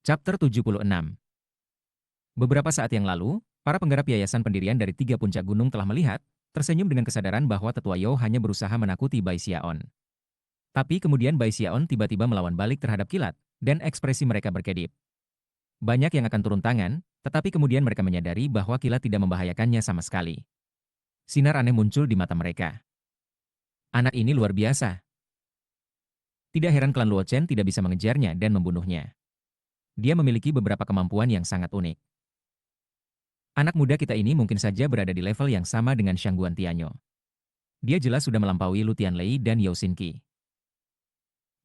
Chapter 76. Beberapa saat yang lalu, para penggarap yayasan pendirian dari 3 puncak gunung telah melihat, tersenyum dengan kesadaran bahwa Tetua Yao hanya berusaha menakuti Bai Xiaon. Tapi kemudian Bai Xiaon tiba-tiba melawan balik terhadap kilat, dan ekspresi mereka berkedip. Banyak yang akan turun tangan, tetapi kemudian mereka menyadari bahwa kilat tidak membahayakannya sama sekali. Sinar aneh muncul di mata mereka. Anak ini luar biasa. Tidak heran klan Luo Chen tidak bisa mengejarnya dan membunuhnya. Dia memiliki beberapa kemampuan yang sangat unik. Anak muda kita ini mungkin saja berada di level yang sama dengan Shangguan Tianyo. Dia jelas sudah melampaui Lu Tianlei dan Yao Xinqi.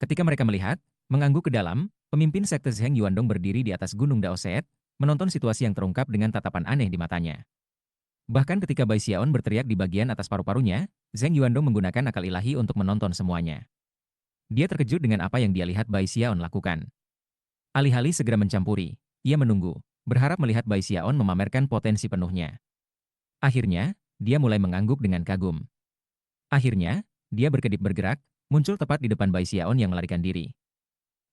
Ketika mereka melihat, mengangguk ke dalam, pemimpin sekte Zheng Yuandong berdiri di atas gunung Daoset, menonton situasi yang terungkap dengan tatapan aneh di matanya. Bahkan ketika Bai Xiaon berteriak di bagian atas paru-parunya, Zheng Yuandong menggunakan akal ilahi untuk menonton semuanya. Dia terkejut dengan apa yang dia lihat Bai Xiaon lakukan. Alih-alih segera mencampuri, ia menunggu, berharap melihat Bai Xiaon memamerkan potensi penuhnya. Akhirnya, dia mulai mengangguk dengan kagum. Akhirnya, dia berkedip bergerak, muncul tepat di depan Bai Xiaon yang melarikan diri.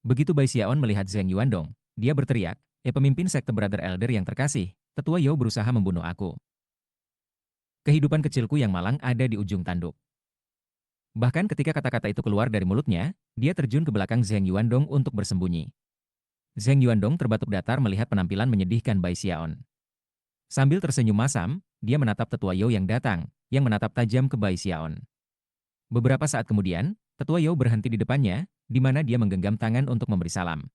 Begitu Bai Xiaon melihat Zheng Yuandong, dia berteriak, pemimpin sekte Brother Elder yang terkasih, Tetua Yao berusaha membunuh aku. Kehidupan kecilku yang malang ada di ujung tanduk. Bahkan ketika kata-kata itu keluar dari mulutnya, dia terjun ke belakang Zheng Yuandong untuk bersembunyi. Zheng Yuandong terbatuk datar melihat penampilan menyedihkan Bai Xiaon. Sambil tersenyum masam, dia menatap Tetua Yao yang datang, yang menatap tajam ke Bai Xiaon. Beberapa saat kemudian, Tetua Yao berhenti di depannya, di mana dia menggenggam tangan untuk memberi salam.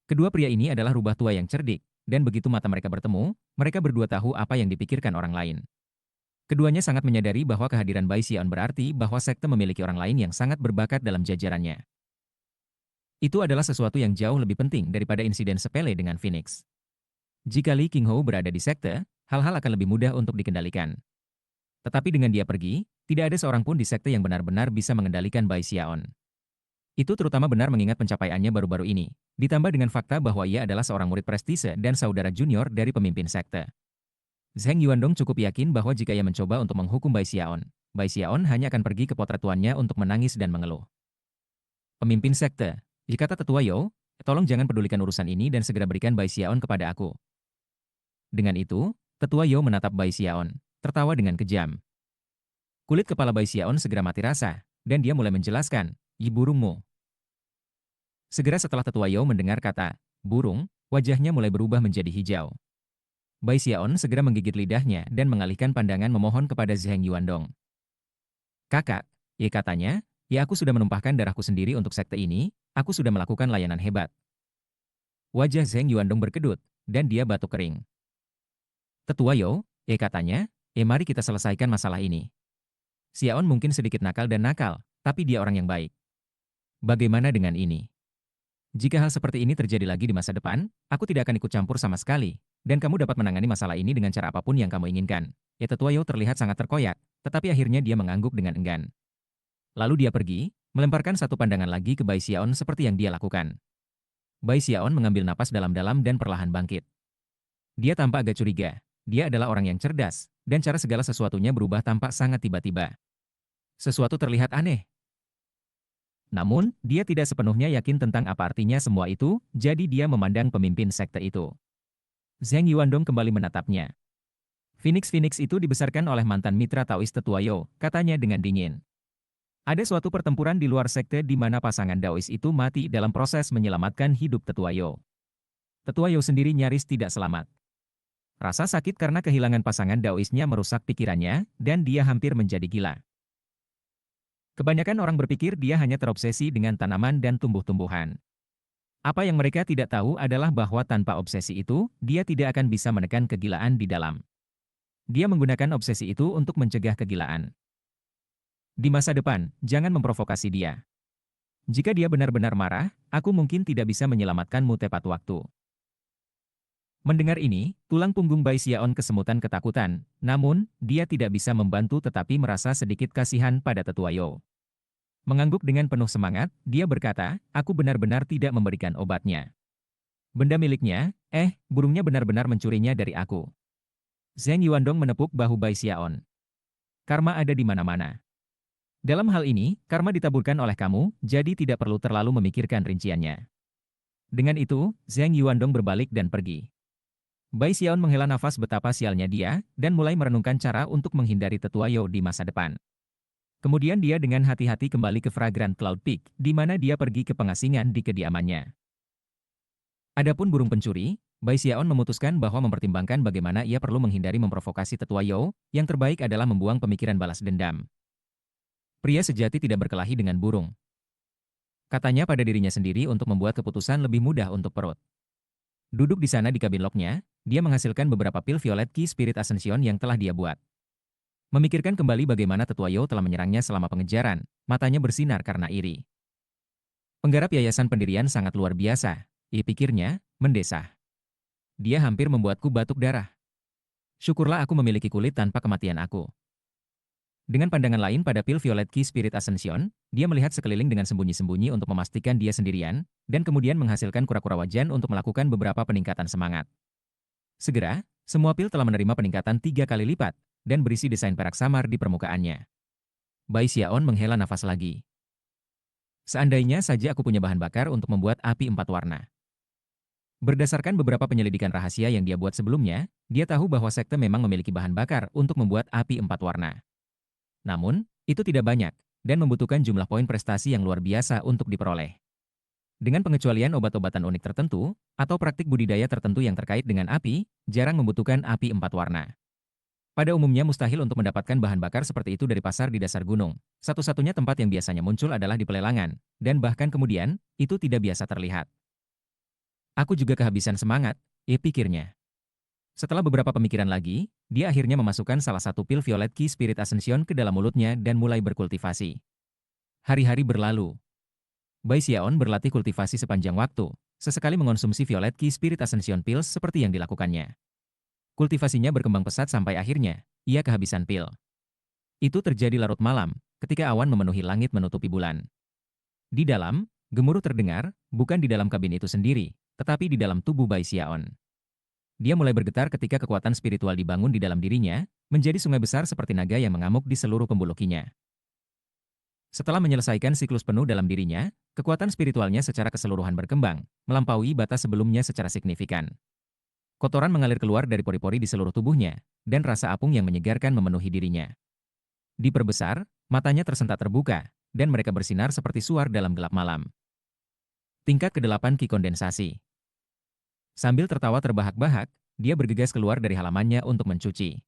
Kedua pria ini adalah rubah tua yang cerdik, dan begitu mata mereka bertemu, mereka berdua tahu apa yang dipikirkan orang lain. Keduanya sangat menyadari bahwa kehadiran Bai Xiaon berarti bahwa sekte memiliki orang lain yang sangat berbakat dalam jajarannya. Itu adalah sesuatu yang jauh lebih penting daripada insiden sepele dengan Phoenix. Jika Li Qinghou berada di sekte, hal-hal akan lebih mudah untuk dikendalikan. Tetapi dengan dia pergi, tidak ada seorang pun di sekte yang benar-benar bisa mengendalikan Bai Xiaon. Itu terutama benar mengingat pencapaiannya baru-baru ini, ditambah dengan fakta bahwa ia adalah seorang murid prestise dan saudara junior dari pemimpin sekte. Zheng Yuandong cukup yakin bahwa jika ia mencoba untuk menghukum Bai Xiaon hanya akan pergi ke potret tuannya untuk menangis dan mengeluh. Pemimpin sekte, kata Tetua Yao, tolong jangan pedulikan urusan ini dan segera berikan Bai Xiaon kepada aku. Dengan itu, Tetua Yao menatap Bai Xiaon, tertawa dengan kejam. Kulit kepala Bai Xiaon segera mati rasa, dan dia mulai menjelaskan, "Yi burungmu." Segera setelah Tetua Yao mendengar kata, burung, wajahnya mulai berubah menjadi hijau. Bai Xiaon segera menggigit lidahnya dan mengalihkan pandangan memohon kepada Zheng Yuandong. "Kakak," katanya, aku sudah menumpahkan darahku sendiri untuk sekte ini, aku sudah melakukan layanan hebat." Wajah Zheng Yuandong berkedut, dan dia batuk kering. "Tetua Yao," katanya, mari kita selesaikan masalah ini. Xiaon mungkin sedikit nakal dan nakal, tapi dia orang yang baik. Bagaimana dengan ini? Jika hal seperti ini terjadi lagi di masa depan, aku tidak akan ikut campur sama sekali, dan kamu dapat menangani masalah ini dengan cara apapun yang kamu inginkan." Tetua Yao terlihat sangat terkoyak, tetapi akhirnya dia mengangguk dengan enggan. Lalu dia pergi, melemparkan satu pandangan lagi ke Bai Xiaon seperti yang dia lakukan. Bai Xiaon mengambil napas dalam-dalam dan perlahan bangkit. Dia tampak agak curiga, dia adalah orang yang cerdas, dan cara segala sesuatunya berubah tampak sangat tiba-tiba. Sesuatu terlihat aneh. Namun, dia tidak sepenuhnya yakin tentang apa artinya semua itu, jadi dia memandang pemimpin sekte itu. Zheng Yuandong kembali menatapnya. Phoenix itu dibesarkan oleh mantan mitra Taois Tetua Yao, katanya dengan dingin. Ada suatu pertempuran di luar sekte di mana pasangan Daois itu mati dalam proses menyelamatkan hidup Tetua Yao. Tetua Yao sendiri nyaris tidak selamat. Rasa sakit karena kehilangan pasangan Daoisnya merusak pikirannya, dan dia hampir menjadi gila. Kebanyakan orang berpikir dia hanya terobsesi dengan tanaman dan tumbuh-tumbuhan. Apa yang mereka tidak tahu adalah bahwa tanpa obsesi itu, dia tidak akan bisa menekan kegilaan di dalam. Dia menggunakan obsesi itu untuk mencegah kegilaan. Di masa depan, jangan memprovokasi dia. Jika dia benar-benar marah, aku mungkin tidak bisa menyelamatkanmu tepat waktu. Mendengar ini, tulang punggung Bai Xiaon kesemutan ketakutan, namun, dia tidak bisa membantu tetapi merasa sedikit kasihan pada Tetua Yao. Mengangguk dengan penuh semangat, dia berkata, aku benar-benar tidak memberikan obatnya. Benda miliknya, burungnya benar-benar mencurinya dari aku. Zheng Yuandong menepuk bahu Bai Xiaon. Karma ada di mana-mana. Dalam hal ini, karma ditaburkan oleh kamu, jadi tidak perlu terlalu memikirkan rinciannya. Dengan itu, Zhang Yuandong berbalik dan pergi. Bai Xiaon menghela nafas betapa sialnya dia, dan mulai merenungkan cara untuk menghindari tetua You di masa depan. Kemudian dia dengan hati-hati kembali ke Fragrant Cloud Peak, di mana dia pergi ke pengasingan di kediamannya. Adapun burung pencuri, Bai Xiaon memutuskan bahwa mempertimbangkan bagaimana ia perlu menghindari memprovokasi tetua You, yang terbaik adalah membuang pemikiran balas dendam. Pria sejati tidak berkelahi dengan burung. Katanya pada dirinya sendiri untuk membuat keputusan lebih mudah untuk perut. Duduk di sana di kabin locknya, dia menghasilkan beberapa pil Violet Key Spirit Ascension yang telah dia buat. Memikirkan kembali bagaimana tetua You telah menyerangnya selama pengejaran, matanya bersinar karena iri. Penggarap yayasan pendirian sangat luar biasa, pikirnya, mendesah. Dia hampir membuatku batuk darah. Syukurlah aku memiliki kulit tanpa kematian aku. Dengan pandangan lain pada pil Violet Key Spirit Ascension, dia melihat sekeliling dengan sembunyi-sembunyi untuk memastikan dia sendirian, dan kemudian menghasilkan kura-kura wajan untuk melakukan beberapa peningkatan semangat. Segera, semua pil telah menerima peningkatan 3 kali lipat, dan berisi desain perak samar di permukaannya. Bai Xiaon menghela nafas lagi. Seandainya saja aku punya bahan bakar untuk membuat api 4 warna. Berdasarkan beberapa penyelidikan rahasia yang dia buat sebelumnya, dia tahu bahwa sekte memang memiliki bahan bakar untuk membuat api 4 warna. Namun, itu tidak banyak, dan membutuhkan jumlah poin prestasi yang luar biasa untuk diperoleh. Dengan pengecualian obat-obatan unik tertentu, atau praktik budidaya tertentu yang terkait dengan api, jarang membutuhkan api 4 warna. Pada umumnya mustahil untuk mendapatkan bahan bakar seperti itu dari pasar di dasar gunung. Satu-satunya tempat yang biasanya muncul adalah di pelelangan, dan bahkan kemudian, itu tidak biasa terlihat. Aku juga kehabisan semangat, pikirnya. Setelah beberapa pemikiran lagi, dia akhirnya memasukkan salah satu pil Violet Key Spirit Ascension ke dalam mulutnya dan mulai berkultivasi. Hari-hari berlalu. Bai Xiaon berlatih kultivasi sepanjang waktu, sesekali mengonsumsi Violet Key Spirit Ascension Pills seperti yang dilakukannya. Kultivasinya berkembang pesat sampai akhirnya, ia kehabisan pil. Itu terjadi larut malam, ketika awan memenuhi langit menutupi bulan. Di dalam, gemuruh terdengar, bukan di dalam kabin itu sendiri, tetapi di dalam tubuh Bai Xiaon. Dia mulai bergetar ketika kekuatan spiritual dibangun di dalam dirinya, menjadi sungai besar seperti naga yang mengamuk di seluruh pembuluh-kinya. Setelah menyelesaikan siklus penuh dalam dirinya, kekuatan spiritualnya secara keseluruhan berkembang, melampaui batas sebelumnya secara signifikan. Kotoran mengalir keluar dari pori-pori di seluruh tubuhnya, dan rasa apung yang menyegarkan memenuhi dirinya. Diperbesar, matanya tersentak terbuka, dan mereka bersinar seperti suar dalam gelap malam. Tingkat ke-8 Ki Kondensasi. Sambil tertawa terbahak-bahak, dia bergegas keluar dari halamannya untuk mencuci.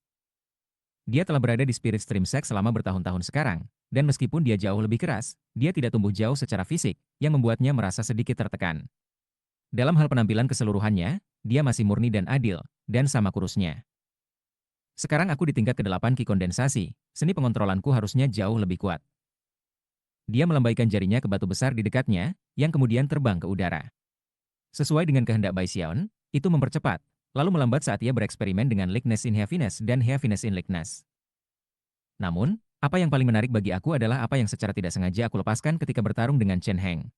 Dia telah berada di Spirit Stream Sex selama bertahun-tahun sekarang, dan meskipun dia jauh lebih keras, dia tidak tumbuh jauh secara fisik, yang membuatnya merasa sedikit tertekan. Dalam hal penampilan keseluruhannya, dia masih murni dan adil, dan sama kurusnya. Sekarang aku di tingkat ke-8 Ki Kondensasi, seni pengontrolanku harusnya jauh lebih kuat. Dia melambaikan jarinya ke batu besar di dekatnya, yang kemudian terbang ke udara. Sesuai dengan kehendak Bai Xiaon, itu mempercepat, lalu melambat saat ia bereksperimen dengan Likeness in Heaviness dan Heaviness in Likeness. Namun, apa yang paling menarik bagi aku adalah apa yang secara tidak sengaja aku lepaskan ketika bertarung dengan Chen Heng.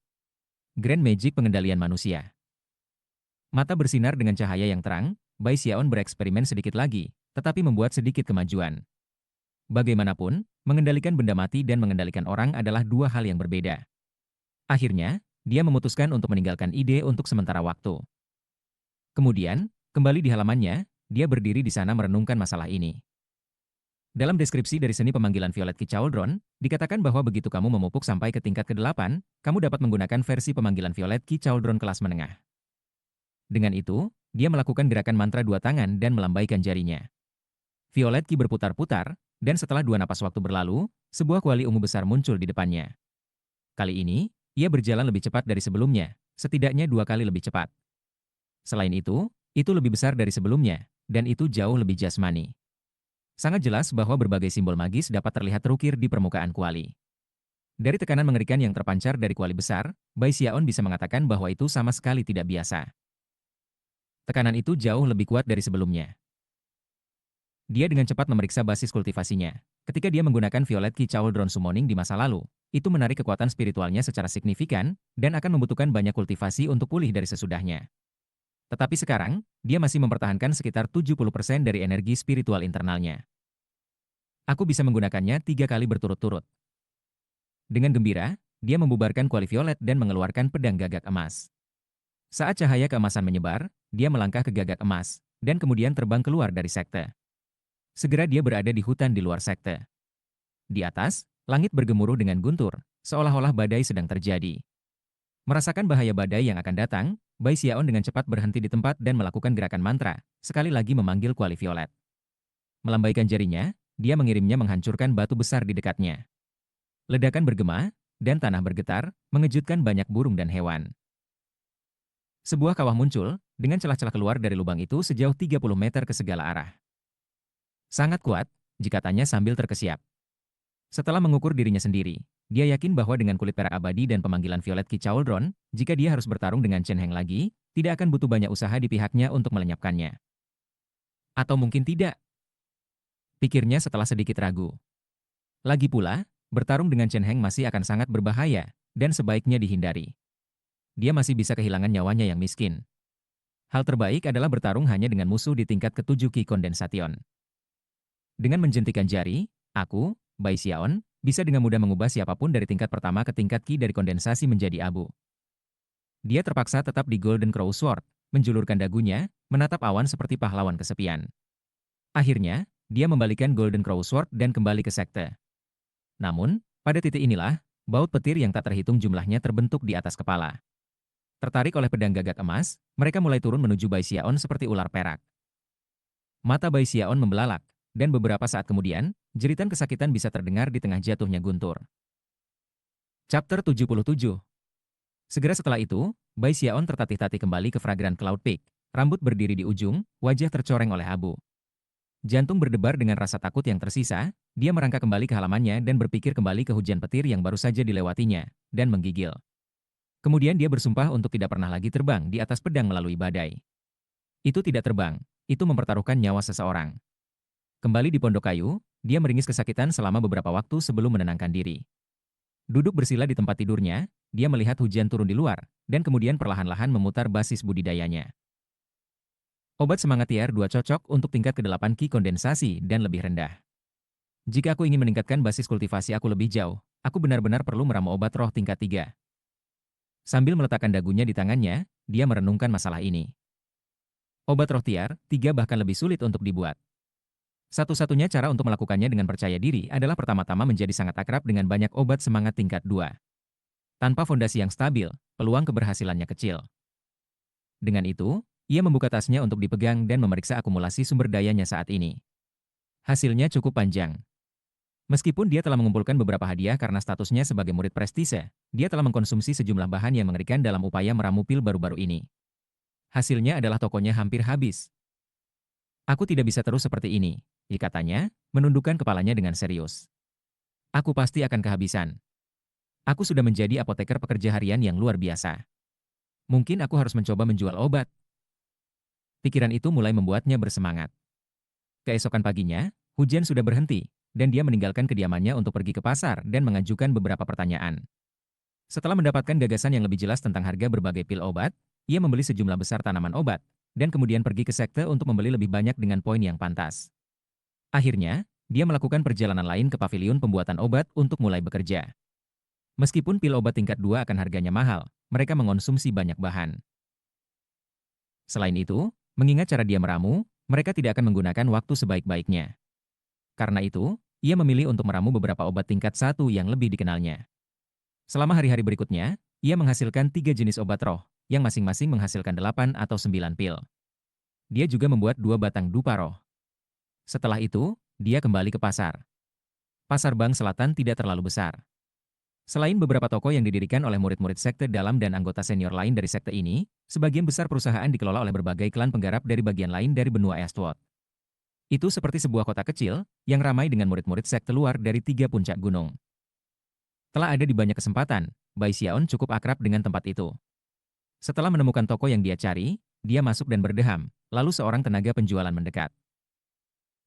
Grand Magic Pengendalian Manusia. Mata bersinar dengan cahaya yang terang, Bai Xiaon bereksperimen sedikit lagi, tetapi membuat sedikit kemajuan. Bagaimanapun, mengendalikan benda mati dan mengendalikan orang adalah dua hal yang berbeda. Akhirnya, dia memutuskan untuk meninggalkan ide untuk sementara waktu. Kemudian, kembali di halamannya, dia berdiri di sana merenungkan masalah ini. Dalam deskripsi dari seni pemanggilan Violet Ki Chauldron, dikatakan bahwa begitu kamu memupuk sampai ke tingkat ke-8, kamu dapat menggunakan versi pemanggilan Violet Ki Chauldron kelas menengah. Dengan itu, dia melakukan gerakan mantra dua tangan dan melambaikan jarinya. Violet Ki berputar-putar, dan setelah 2 napas waktu berlalu, sebuah kuali ungu besar muncul di depannya. Kali ini, ia berjalan lebih cepat dari sebelumnya, setidaknya 2 kali lebih cepat. Selain itu lebih besar dari sebelumnya, dan itu jauh lebih jasmani. Sangat jelas bahwa berbagai simbol magis dapat terlihat terukir di permukaan kuali. Dari tekanan mengerikan yang terpancar dari kuali besar, Bai Xiaon bisa mengatakan bahwa itu sama sekali tidak biasa. Tekanan itu jauh lebih kuat dari sebelumnya. Dia dengan cepat memeriksa basis kultivasinya. Ketika dia menggunakan Violet Ki Chauldron Summoning di masa lalu, itu menarik kekuatan spiritualnya secara signifikan, dan akan membutuhkan banyak kultivasi untuk pulih dari sesudahnya. Tetapi sekarang, dia masih mempertahankan sekitar 70% dari energi spiritual internalnya. Aku bisa menggunakannya 3 kali berturut-turut. Dengan gembira, dia membubarkan kuali violet dan mengeluarkan pedang gagak emas. Saat cahaya keemasan menyebar, dia melangkah ke gagak emas, dan kemudian terbang keluar dari sekte. Segera dia berada di hutan di luar sekte. Di atas, langit bergemuruh dengan guntur, seolah-olah badai sedang terjadi. Merasakan bahaya badai yang akan datang, Bai Xiaon dengan cepat berhenti di tempat dan melakukan gerakan mantra, sekali lagi memanggil kuali violet. Melambaikan jarinya, dia mengirimnya menghancurkan batu besar di dekatnya. Ledakan bergema, dan tanah bergetar, mengejutkan banyak burung dan hewan. Sebuah kawah muncul, dengan celah-celah keluar dari lubang itu sejauh 30 meter ke segala arah. Sangat kuat, jika tanya sambil terkesiap. Setelah mengukur dirinya sendiri, dia yakin bahwa dengan kulit perak abadi dan pemanggilan violet Ki Chauldron, jika dia harus bertarung dengan Chen Heng lagi, tidak akan butuh banyak usaha di pihaknya untuk melenyapkannya. Atau mungkin tidak, pikirnya setelah sedikit ragu. Lagi pula, bertarung dengan Chen Heng masih akan sangat berbahaya, dan sebaiknya dihindari. Dia masih bisa kehilangan nyawanya yang miskin. Hal terbaik adalah bertarung hanya dengan musuh di tingkat ke-7 Ki Condensation. Dengan menjentikan jari, aku, Bai Xiaon, bisa dengan mudah mengubah siapapun dari tingkat pertama ke tingkat Ki dari kondensasi menjadi abu. Dia terpaksa tetap di Golden Crow Sword, menjulurkan dagunya, menatap awan seperti pahlawan kesepian. Akhirnya, dia membalikan Golden Crow Sword dan kembali ke sekte. Namun, pada titik inilah, baut petir yang tak terhitung jumlahnya terbentuk di atas kepala. Tertarik oleh pedang gagak emas, mereka mulai turun menuju Bai Xiaon seperti ular perak. Mata Bai Xiaon membelalak, dan beberapa saat kemudian, jeritan kesakitan bisa terdengar di tengah jatuhnya guntur. Chapter 77. Segera setelah itu, Bai Xiaon tertatih-tatih kembali ke Fragrant Cloud Peak. Rambut berdiri di ujung, wajah tercoreng oleh abu. Jantung berdebar dengan rasa takut yang tersisa, dia merangkak kembali ke halamannya dan berpikir kembali ke hujan petir yang baru saja dilewatinya, dan menggigil. Kemudian dia bersumpah untuk tidak pernah lagi terbang di atas pedang melalui badai. Itu tidak terbang, itu mempertaruhkan nyawa seseorang. Kembali di pondok kayu, dia meringis kesakitan selama beberapa waktu sebelum menenangkan diri. Duduk bersila di tempat tidurnya, dia melihat hujan turun di luar, dan kemudian perlahan-lahan memutar basis budidayanya. Obat semangat tiar 2 cocok untuk tingkat ke-8 Ki kondensasi dan lebih rendah. Jika aku ingin meningkatkan basis kultivasi aku lebih jauh, aku benar-benar perlu meramu obat roh tingkat 3. Sambil meletakkan dagunya di tangannya, dia merenungkan masalah ini. Obat roh tiar 3 bahkan lebih sulit untuk dibuat. Satu-satunya cara untuk melakukannya dengan percaya diri adalah pertama-tama menjadi sangat akrab dengan banyak obat semangat tingkat 2. Tanpa fondasi yang stabil, peluang keberhasilannya kecil. Dengan itu, ia membuka tasnya untuk dipegang dan memeriksa akumulasi sumber dayanya saat ini. Hasilnya cukup panjang. Meskipun dia telah mengumpulkan beberapa hadiah karena statusnya sebagai murid prestise, dia telah mengkonsumsi sejumlah bahan yang mengerikan dalam upaya meramu pil baru-baru ini. Hasilnya adalah tokonya hampir habis. Aku tidak bisa terus seperti ini, katanya, menundukkan kepalanya dengan serius. Aku pasti akan kehabisan. Aku sudah menjadi apoteker pekerja harian yang luar biasa. Mungkin aku harus mencoba menjual obat. Pikiran itu mulai membuatnya bersemangat. Keesokan paginya, hujan sudah berhenti, dan dia meninggalkan kediamannya untuk pergi ke pasar dan mengajukan beberapa pertanyaan. Setelah mendapatkan gagasan yang lebih jelas tentang harga berbagai pil obat, ia membeli sejumlah besar tanaman obat, dan kemudian pergi ke sekte untuk membeli lebih banyak dengan poin yang pantas. Akhirnya, dia melakukan perjalanan lain ke paviliun pembuatan obat untuk mulai bekerja. Meskipun pil obat tingkat 2 akan harganya mahal, mereka mengonsumsi banyak bahan. Selain itu, mengingat cara dia meramu, mereka tidak akan menggunakan waktu sebaik-baiknya. Karena itu, ia memilih untuk meramu beberapa obat tingkat 1 yang lebih dikenalnya. Selama hari-hari berikutnya, ia menghasilkan 3 jenis obat roh, yang masing-masing menghasilkan 8 atau 9 pil. Dia juga membuat 2 batang dupa roh. Setelah itu, dia kembali ke pasar. Pasar Bank Selatan tidak terlalu besar. Selain beberapa toko yang didirikan oleh murid-murid sekte dalam dan anggota senior lain dari sekte ini, sebagian besar perusahaan dikelola oleh berbagai klan penggarap dari bagian lain dari benua Eastwood. Itu seperti sebuah kota kecil, yang ramai dengan murid-murid sekte luar dari 3 puncak gunung. Telah ada di banyak kesempatan, Bai Xiaon cukup akrab dengan tempat itu. Setelah menemukan toko yang dia cari, dia masuk dan berdeham, lalu seorang tenaga penjualan mendekat.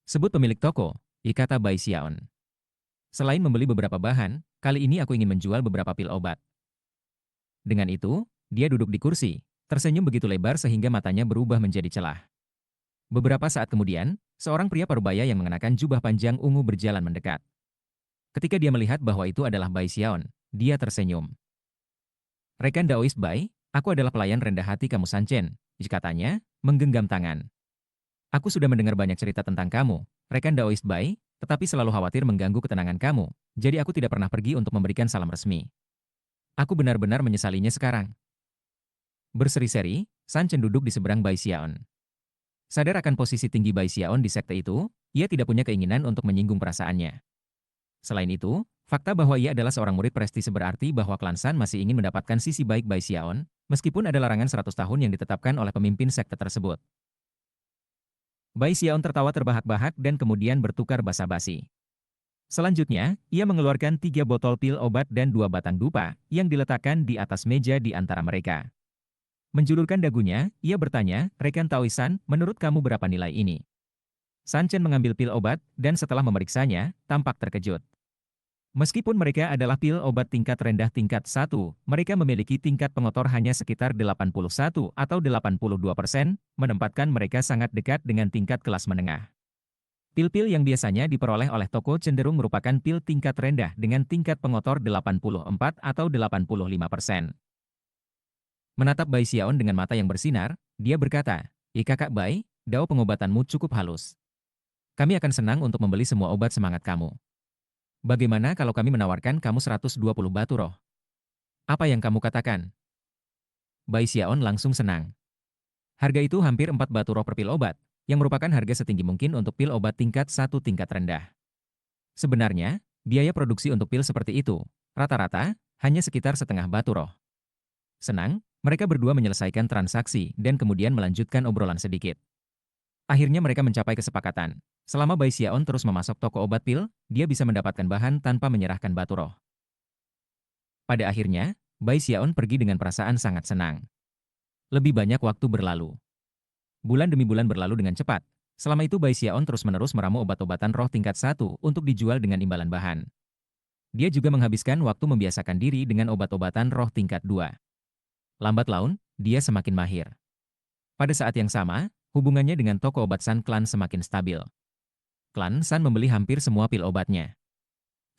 Sebut pemilik toko, kata Bai Xiaon. Selain membeli beberapa bahan, kali ini aku ingin menjual beberapa pil obat. Dengan itu, dia duduk di kursi, tersenyum begitu lebar sehingga matanya berubah menjadi celah. Beberapa saat kemudian, seorang pria parubaya yang mengenakan jubah panjang ungu berjalan mendekat. Ketika dia melihat bahwa itu adalah Bai Xiaon, dia tersenyum. Rekan Daoist Bai, Aku adalah pelayan rendah hati kamu Sanchen, katanya, menggenggam tangan. Aku sudah mendengar banyak cerita tentang kamu, rekan Daoist Bai, tetapi selalu khawatir mengganggu ketenangan kamu, jadi aku tidak pernah pergi untuk memberikan salam resmi. Aku benar-benar menyesalinya sekarang. Berseri-seri, Sanchen duduk di seberang Bai Xiaon. Sadar akan posisi tinggi Bai Xiaon di sekte itu, ia tidak punya keinginan untuk menyinggung perasaannya. Selain itu, fakta bahwa ia adalah seorang murid prestise berarti bahwa klan San masih ingin mendapatkan sisi baik Bai Xiaon, meskipun ada larangan 100 tahun yang ditetapkan oleh pemimpin sekte tersebut. Bai Xiaon tertawa terbahak-bahak dan kemudian bertukar basa-basi. Selanjutnya, ia mengeluarkan 3 botol pil obat dan 2 batang dupa yang diletakkan di atas meja di antara mereka. Menjulurkan dagunya, ia bertanya, rekan Taoisan, menurut kamu berapa nilai ini? Sanchen mengambil pil obat, dan setelah memeriksanya, tampak terkejut. Meskipun mereka adalah pil obat tingkat rendah tingkat 1, mereka memiliki tingkat pengotor hanya sekitar 81 atau 82%, menempatkan mereka sangat dekat dengan tingkat kelas menengah. Pil-pil yang biasanya diperoleh oleh toko cenderung merupakan pil tingkat rendah dengan tingkat pengotor 84 atau 85%. Menatap Bai Xiaon dengan mata yang bersinar, dia berkata, Kakak Bai, dao pengobatanmu cukup halus. Kami akan senang untuk membeli semua obat semangat kamu. Bagaimana kalau kami menawarkan kamu 120 batu roh? Apa yang kamu katakan? Bai Xiaon langsung senang. Harga itu hampir 4 batu roh per pil obat, yang merupakan harga setinggi mungkin untuk pil obat tingkat 1 tingkat rendah. Sebenarnya, biaya produksi untuk pil seperti itu, rata-rata, hanya sekitar setengah batu roh. Senang, mereka berdua menyelesaikan transaksi dan kemudian melanjutkan obrolan sedikit. Akhirnya mereka mencapai kesepakatan. Selama Bai Xiaon terus memasok toko obat pil, dia bisa mendapatkan bahan tanpa menyerahkan batu roh. Pada akhirnya, Bai Xiaon pergi dengan perasaan sangat senang. Lebih banyak waktu berlalu. Bulan demi bulan berlalu dengan cepat. Selama itu Bai Xiaon terus-menerus meramu obat-obatan roh tingkat 1 untuk dijual dengan imbalan bahan. Dia juga menghabiskan waktu membiasakan diri dengan obat-obatan roh tingkat 2. Lambat laun, dia semakin mahir. Pada saat yang sama, hubungannya dengan toko obat San Klan semakin stabil. Klan San membeli hampir semua pil obatnya.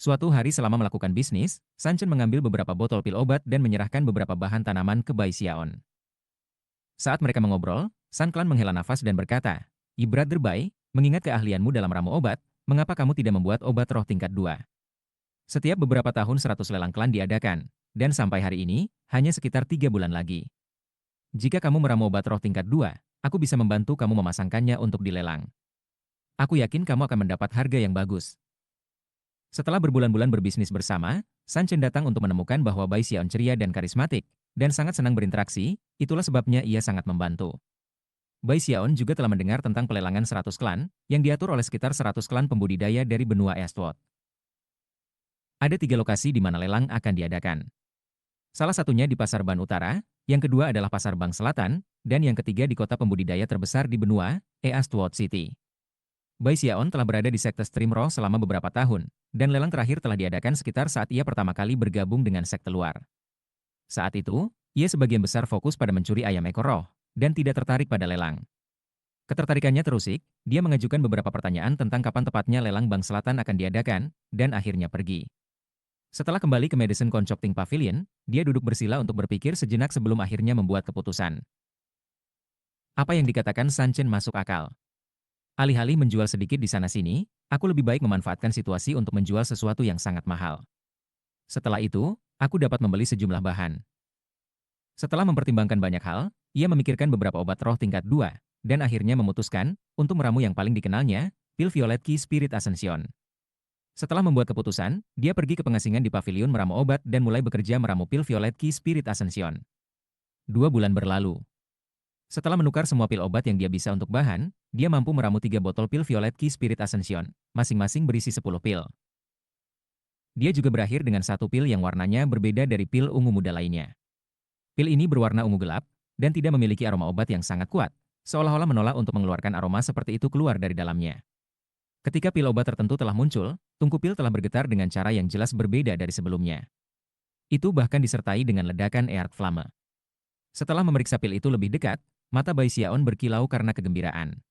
Suatu hari selama melakukan bisnis, Sanchen mengambil beberapa botol pil obat dan menyerahkan beberapa bahan tanaman ke Bai Xiaon. Saat mereka mengobrol, San Klan menghela nafas dan berkata, Brother Bai, mengingat keahlianmu dalam ramu obat, mengapa kamu tidak membuat obat roh tingkat 2? Setiap beberapa tahun 100 lelang klan diadakan, dan sampai hari ini, hanya sekitar 3 bulan lagi. Jika kamu meramu obat roh tingkat 2, aku bisa membantu kamu memasangkannya untuk dilelang. Aku yakin kamu akan mendapat harga yang bagus. Setelah berbulan-bulan berbisnis bersama, Sanchen datang untuk menemukan bahwa Bai Xiaon ceria dan karismatik, dan sangat senang berinteraksi, itulah sebabnya ia sangat membantu. Bai Xiaon juga telah mendengar tentang pelelangan 100 klan, yang diatur oleh sekitar 100 klan pembudidaya dari benua Eastwood. Ada 3 lokasi di mana lelang akan diadakan. Salah satunya di Pasar Ban Utara, yang kedua adalah Pasar Bank Selatan, dan yang ketiga di kota pembudidaya terbesar di benua, Eastwood City. Bai Xiaon telah berada di sekte Stream Roh selama beberapa tahun, dan lelang terakhir telah diadakan sekitar saat ia pertama kali bergabung dengan sekte luar. Saat itu, ia sebagian besar fokus pada mencuri ayam ekor roh, dan tidak tertarik pada lelang. Ketertarikannya terusik, dia mengajukan beberapa pertanyaan tentang kapan tepatnya lelang Bank Selatan akan diadakan, dan akhirnya pergi. Setelah kembali ke Madison Concocting Pavilion, dia duduk bersila untuk berpikir sejenak sebelum akhirnya membuat keputusan. Apa yang dikatakan Sanchen masuk akal. Alih-alih menjual sedikit di sana-sini, aku lebih baik memanfaatkan situasi untuk menjual sesuatu yang sangat mahal. Setelah itu, aku dapat membeli sejumlah bahan. Setelah mempertimbangkan banyak hal, ia memikirkan beberapa obat roh tingkat 2, dan akhirnya memutuskan untuk meramu yang paling dikenalnya, pil Violet Key Spirit Ascension. Setelah membuat keputusan, dia pergi ke pengasingan di pavilion meramu obat dan mulai bekerja meramu pil Violet Key Spirit Ascension. 2 bulan berlalu. Setelah menukar semua pil obat yang dia bisa untuk bahan, dia mampu meramu 3 botol pil Violet Key Spirit Ascension, masing-masing berisi 10 pil. Dia juga berakhir dengan satu pil yang warnanya berbeda dari pil ungu muda lainnya. Pil ini berwarna ungu gelap, dan tidak memiliki aroma obat yang sangat kuat, seolah-olah menolak untuk mengeluarkan aroma seperti itu keluar dari dalamnya. Ketika pil obat tertentu telah muncul, tungku pil telah bergetar dengan cara yang jelas berbeda dari sebelumnya. Itu bahkan disertai dengan ledakan Earth Flame. Setelah memeriksa pil itu lebih dekat, mata Bai Xiaon berkilau karena kegembiraan.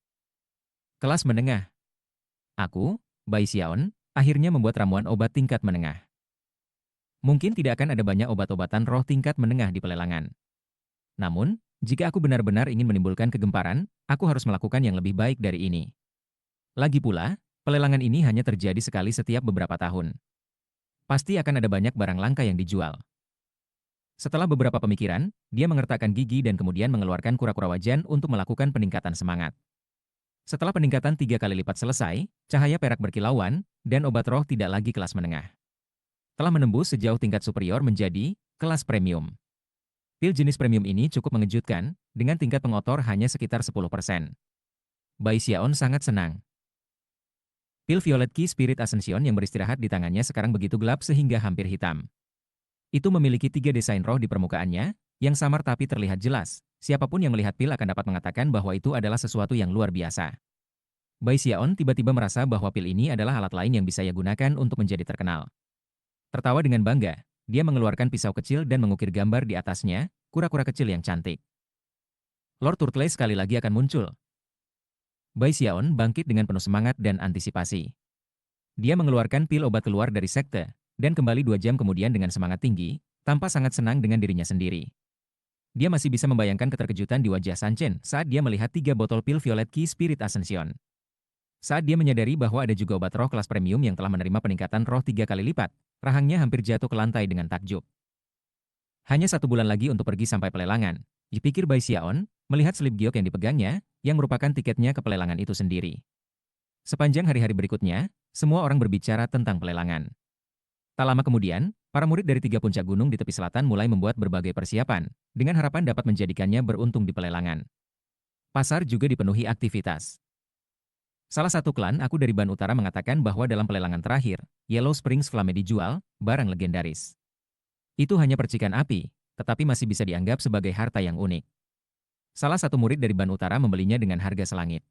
Kelas menengah. Aku, Bai Xiaon, akhirnya membuat ramuan obat tingkat menengah. Mungkin tidak akan ada banyak obat-obatan roh tingkat menengah di pelelangan. Namun, jika aku benar-benar ingin menimbulkan kegemparan, aku harus melakukan yang lebih baik dari ini. Lagi pula, pelelangan ini hanya terjadi sekali setiap beberapa tahun. Pasti akan ada banyak barang langka yang dijual. Setelah beberapa pemikiran, dia mengertakkan gigi dan kemudian mengeluarkan kura-kura wajan untuk melakukan peningkatan semangat. Setelah peningkatan 3 kali lipat selesai, cahaya perak berkilauan, dan obat roh tidak lagi kelas menengah. Telah menembus sejauh tingkat superior menjadi kelas premium. Pil jenis premium ini cukup mengejutkan, dengan tingkat pengotor hanya sekitar 10%. Bai Xiaon sangat senang. Pil Violet Key Spirit Ascension yang beristirahat di tangannya sekarang begitu gelap sehingga hampir hitam. Itu memiliki 3 desain roh di permukaannya, yang samar tapi terlihat jelas. Siapapun yang melihat pil akan dapat mengatakan bahwa itu adalah sesuatu yang luar biasa. Bai Xiaon tiba-tiba merasa bahwa pil ini adalah alat lain yang bisa ia gunakan untuk menjadi terkenal. Tertawa dengan bangga, dia mengeluarkan pisau kecil dan mengukir gambar di atasnya, kura-kura kecil yang cantik. Lord Turtle sekali lagi akan muncul. Bai Xiaon bangkit dengan penuh semangat dan antisipasi. Dia mengeluarkan pil obat keluar dari sekte, dan kembali 2 jam kemudian dengan semangat tinggi, tanpa sangat senang dengan dirinya sendiri. Dia masih bisa membayangkan keterkejutan di wajah Sanchen saat dia melihat 3 botol pil Violet Key Spirit Ascension. Saat dia menyadari bahwa ada juga obat roh kelas premium yang telah menerima peningkatan roh 3 kali lipat, rahangnya hampir jatuh ke lantai dengan takjub. Hanya 1 bulan lagi untuk pergi sampai pelelangan, dipikir Bai Xiaon, melihat slip giok yang dipegangnya, yang merupakan tiketnya ke pelelangan itu sendiri. Sepanjang hari-hari berikutnya, semua orang berbicara tentang pelelangan. Tak lama kemudian, para murid dari 3 puncak gunung di tepi selatan mulai membuat berbagai persiapan, dengan harapan dapat menjadikannya beruntung di pelelangan. Pasar juga dipenuhi aktivitas. Salah satu klan aku dari Ban Utara mengatakan bahwa dalam pelelangan terakhir, Yellow Springs Flame dijual, barang legendaris. Itu hanya percikan api, tetapi masih bisa dianggap sebagai harta yang unik. Salah satu murid dari Ban Utara membelinya dengan harga selangit.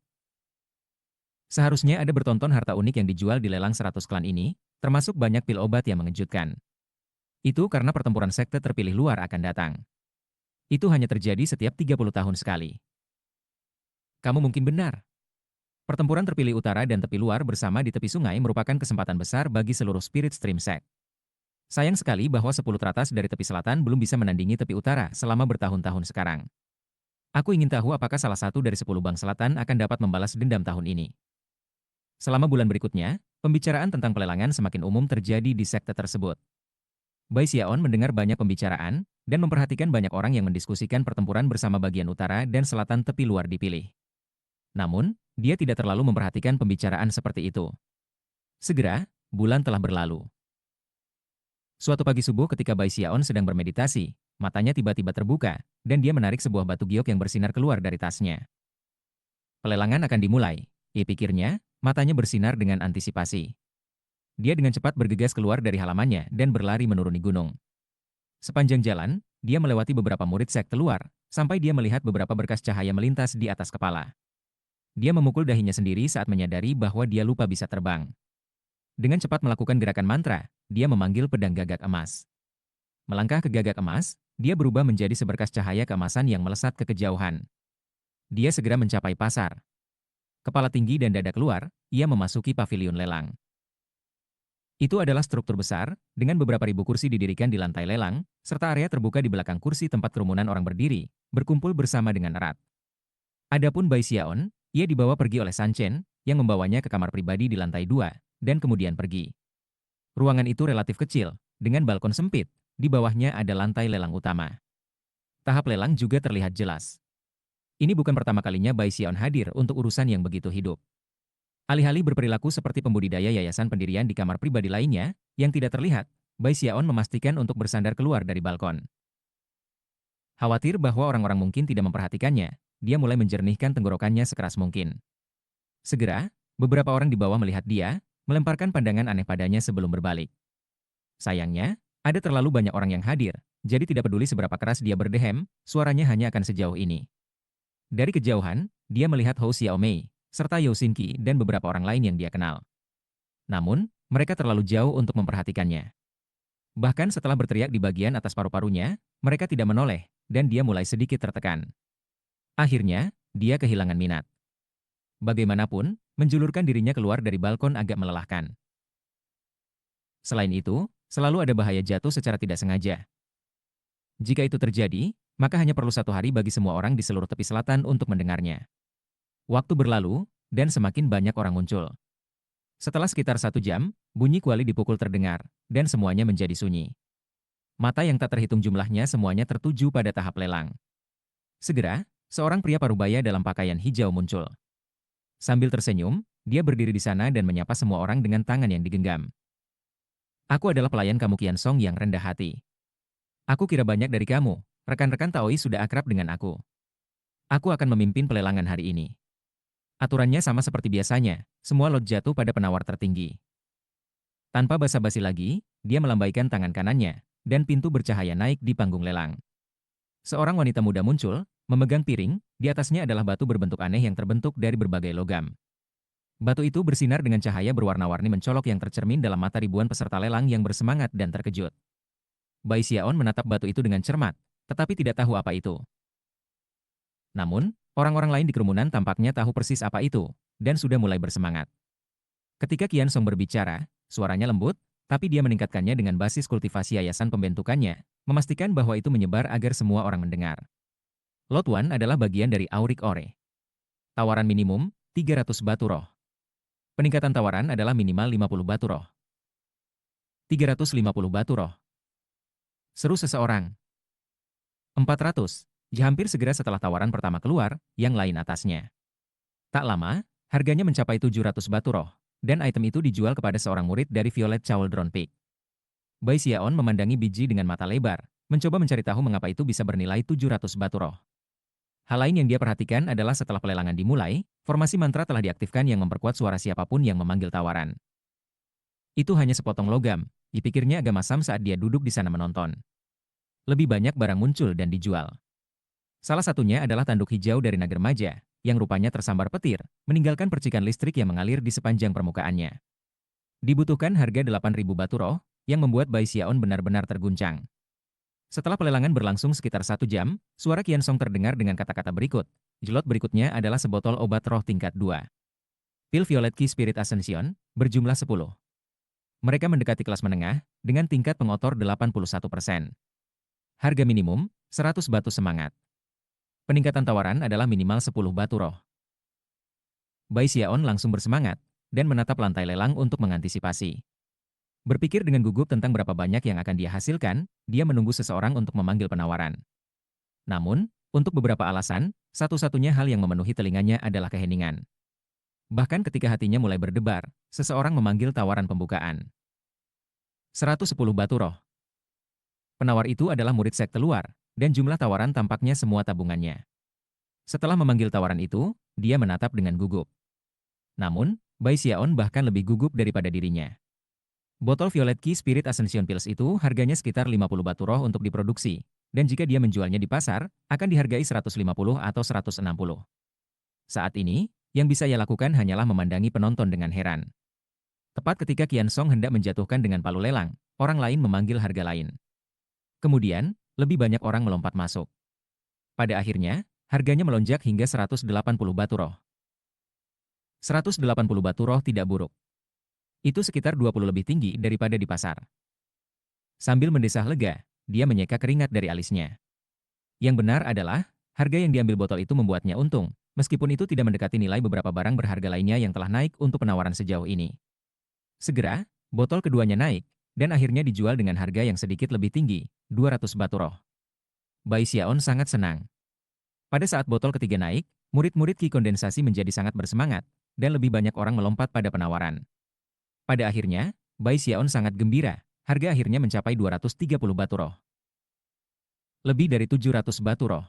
Seharusnya ada bertonton harta unik yang dijual di lelang 100 klan ini, termasuk banyak pil obat yang mengejutkan. Itu karena pertempuran sekte terpilih luar akan datang. Itu hanya terjadi setiap 30 tahun sekali. Kamu mungkin benar. Pertempuran terpilih utara dan tepi luar bersama di tepi sungai merupakan kesempatan besar bagi seluruh Spirit Stream Sect. Sayang sekali bahwa 10 teratas dari tepi selatan belum bisa menandingi tepi utara selama bertahun-tahun sekarang. Aku ingin tahu apakah salah satu dari 10 bank selatan akan dapat membalas dendam tahun ini. Selama bulan berikutnya, pembicaraan tentang pelelangan semakin umum terjadi di sekte tersebut. Bai Xiaon mendengar banyak pembicaraan, dan memperhatikan banyak orang yang mendiskusikan pertempuran bersama bagian utara dan selatan tepi luar dipilih. Namun, dia tidak terlalu memperhatikan pembicaraan seperti itu. Segera, bulan telah berlalu. Suatu pagi subuh ketika Bai Xiaon sedang bermeditasi, matanya tiba-tiba terbuka, dan dia menarik sebuah batu giok yang bersinar keluar dari tasnya. Pelelangan akan dimulai, pikirnya, matanya bersinar dengan antisipasi. Dia dengan cepat bergegas keluar dari halamannya dan berlari menuruni gunung. Sepanjang jalan, dia melewati beberapa murid sekte luar, sampai dia melihat beberapa berkas cahaya melintas di atas kepala. Dia memukul dahinya sendiri saat menyadari bahwa dia lupa bisa terbang. Dengan cepat melakukan gerakan mantra, dia memanggil pedang gagak emas. Melangkah ke gagak emas, dia berubah menjadi seberkas cahaya keemasan yang melesat ke kejauhan. Dia segera mencapai pasar. Kepala tinggi dan dada keluar, ia memasuki paviliun lelang. Itu adalah struktur besar, dengan beberapa ribu kursi didirikan di lantai lelang, serta area terbuka di belakang kursi tempat kerumunan orang berdiri, berkumpul bersama dengan erat. Adapun Bai Xiaon, ia dibawa pergi oleh Sanchen, yang membawanya ke kamar pribadi di lantai 2, dan kemudian pergi. Ruangan itu relatif kecil, dengan balkon sempit, di bawahnya ada lantai lelang utama. Tahap lelang juga terlihat jelas. Ini bukan pertama kalinya Bai Xiaon hadir untuk urusan yang begitu hidup. Alih-alih berperilaku seperti pembudidaya yayasan pendirian di kamar pribadi lainnya, yang tidak terlihat, Bai Xiaon memastikan untuk bersandar keluar dari balkon. Khawatir bahwa orang-orang mungkin tidak memperhatikannya, dia mulai menjernihkan tenggorokannya sekeras mungkin. Segera, beberapa orang di bawah melihat dia, melemparkan pandangan aneh padanya sebelum berbalik. Sayangnya, ada terlalu banyak orang yang hadir, jadi tidak peduli seberapa keras dia berdehem, suaranya hanya akan sejauh ini. Dari kejauhan, dia melihat Hou Xiaomei, serta Yao Xinqi dan beberapa orang lain yang dia kenal. Namun, mereka terlalu jauh untuk memperhatikannya. Bahkan setelah berteriak di bagian atas paru-parunya, mereka tidak menoleh, dan dia mulai sedikit tertekan. Akhirnya, dia kehilangan minat. Bagaimanapun, menjulurkan dirinya keluar dari balkon agak melelahkan. Selain itu, selalu ada bahaya jatuh secara tidak sengaja. Jika itu terjadi, maka hanya perlu 1 hari bagi semua orang di seluruh tepi selatan untuk mendengarnya. Waktu berlalu, dan semakin banyak orang muncul. Setelah sekitar 1 jam, bunyi kuali dipukul terdengar, dan semuanya menjadi sunyi. Mata yang tak terhitung jumlahnya semuanya tertuju pada tahap lelang. Segera, seorang pria parubaya dalam pakaian hijau muncul. Sambil tersenyum, dia berdiri di sana dan menyapa semua orang dengan tangan yang digenggam. Aku adalah pelayan kamu Qian Song yang rendah hati. Aku kira banyak dari kamu, rekan-rekan Taoi sudah akrab dengan aku. Aku akan memimpin pelelangan hari ini. Aturannya sama seperti biasanya, semua lot jatuh pada penawar tertinggi. Tanpa basa-basi lagi, dia melambaikan tangan kanannya, dan pintu bercahaya naik di panggung lelang. Seorang wanita muda muncul, memegang piring, di atasnya adalah batu berbentuk aneh yang terbentuk dari berbagai logam. Batu itu bersinar dengan cahaya berwarna-warni mencolok yang tercermin dalam mata ribuan peserta lelang yang bersemangat dan terkejut. Bai Xiaon menatap batu itu dengan cermat, tetapi tidak tahu apa itu. Namun, orang-orang lain di kerumunan tampaknya tahu persis apa itu, dan sudah mulai bersemangat. Ketika Qian Song berbicara, suaranya lembut, tapi dia meningkatkannya dengan basis kultivasi yayasan pembentukannya, memastikan bahwa itu menyebar agar semua orang mendengar. Lot 1 adalah bagian dari Aurik Ore. Tawaran minimum, 300 batu roh. Peningkatan tawaran adalah minimal 50 batu roh. 350 batu roh. Seru seseorang. 400. Hampir segera setelah tawaran pertama keluar, yang lain atasnya. Tak lama, harganya mencapai 700 batu roh, dan item itu dijual kepada seorang murid dari Violet Chauldron Peak. Bai Xiaon memandangi biji dengan mata lebar, mencoba mencari tahu mengapa itu bisa bernilai 700 batu roh. Hal lain yang dia perhatikan adalah setelah pelelangan dimulai, formasi mantra telah diaktifkan yang memperkuat suara siapapun yang memanggil tawaran. Itu hanya sepotong logam, dipikirnya agak masam saat dia duduk di sana menonton. Lebih banyak barang muncul dan dijual. Salah satunya adalah tanduk hijau dari naga remaja, yang rupanya tersambar petir, meninggalkan percikan listrik yang mengalir di sepanjang permukaannya. Dibutuhkan harga 8.000 batu roh, yang membuat Bai Xiaon benar-benar terguncang. Setelah pelelangan berlangsung sekitar 1 jam, suara Qian Song terdengar dengan kata-kata berikut. Jelot berikutnya adalah sebotol obat roh tingkat 2. Pil Violet Key Spirit Ascension, berjumlah 10. Mereka mendekati kelas menengah, dengan tingkat pengotor 81%. Harga minimum, 100 batu semangat. Peningkatan tawaran adalah minimal 10 batu roh. Bai Xiaon langsung bersemangat, dan menatap lantai lelang untuk mengantisipasi. Berpikir dengan gugup tentang berapa banyak yang akan dia hasilkan, dia menunggu seseorang untuk memanggil penawaran. Namun, untuk beberapa alasan, satu-satunya hal yang memenuhi telinganya adalah keheningan. Bahkan ketika hatinya mulai berdebar, seseorang memanggil tawaran pembukaan. 110 batu roh. Penawar itu adalah murid sekte luar, dan jumlah tawaran tampaknya semua tabungannya. Setelah memanggil tawaran itu, dia menatap dengan gugup. Namun, Bai Xiaon bahkan lebih gugup daripada dirinya. Botol Violet Key Spirit Ascension Pills itu harganya sekitar 50 batu roh untuk diproduksi, dan jika dia menjualnya di pasar, akan dihargai 150 atau 160. Saat ini, yang bisa ia lakukan hanyalah memandangi penonton dengan heran. Tepat ketika Qian Song hendak menjatuhkan dengan palu lelang, orang lain memanggil harga lain. Kemudian, lebih banyak orang melompat masuk. Pada akhirnya, harganya melonjak hingga 180 batu roh. 180 batu roh tidak buruk. Itu sekitar 20 lebih tinggi daripada di pasar. Sambil mendesah lega, dia menyeka keringat dari alisnya. Yang benar adalah, harga yang diambil botol itu membuatnya untung, meskipun itu tidak mendekati nilai beberapa barang berharga lainnya yang telah naik untuk penawaran sejauh ini. Segera, botol keduanya naik, dan akhirnya dijual dengan harga yang sedikit lebih tinggi, 200 batu roh. Bai Xiaon sangat senang. Pada saat botol ketiga naik, murid-murid Ki kondensasi menjadi sangat bersemangat, dan lebih banyak orang melompat pada penawaran. Pada akhirnya, Bai Xiaon sangat gembira, harga akhirnya mencapai 230 batu roh. Lebih dari 700 batu roh.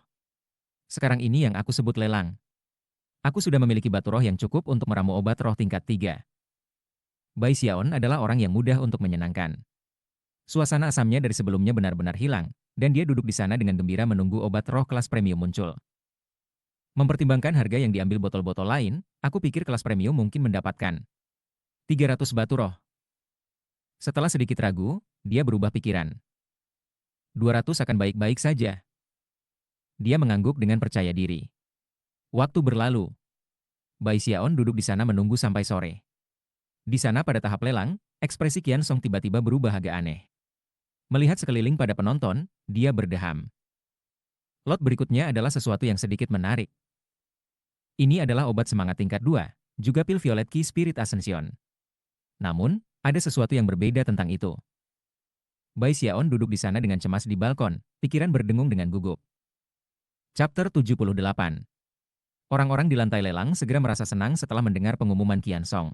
Sekarang ini yang aku sebut lelang. Aku sudah memiliki batu roh yang cukup untuk meramu obat roh tingkat 3. Bai Xiaon adalah orang yang mudah untuk menyenangkan. Suasana asamnya dari sebelumnya benar-benar hilang, dan dia duduk di sana dengan gembira menunggu obat roh kelas premium muncul. Mempertimbangkan harga yang diambil botol-botol lain, aku pikir kelas premium mungkin mendapatkan 300 batu roh. Setelah sedikit ragu, dia berubah pikiran. 200 akan baik-baik saja. Dia mengangguk dengan percaya diri. Waktu berlalu. Bai Xiaon duduk di sana menunggu sampai sore. Di sana pada tahap lelang, ekspresi Qian Song tiba-tiba berubah agak aneh. Melihat sekeliling pada penonton, dia berdeham. Lot berikutnya adalah sesuatu yang sedikit menarik. Ini adalah obat semangat tingkat 2, juga pil Violet Key Spirit Ascension. Namun, ada sesuatu yang berbeda tentang itu. Bai Xiaon duduk di sana dengan cemas di balkon, pikiran berdengung dengan gugup. Chapter 78. Orang-orang di lantai lelang segera merasa senang setelah mendengar pengumuman Qian Song.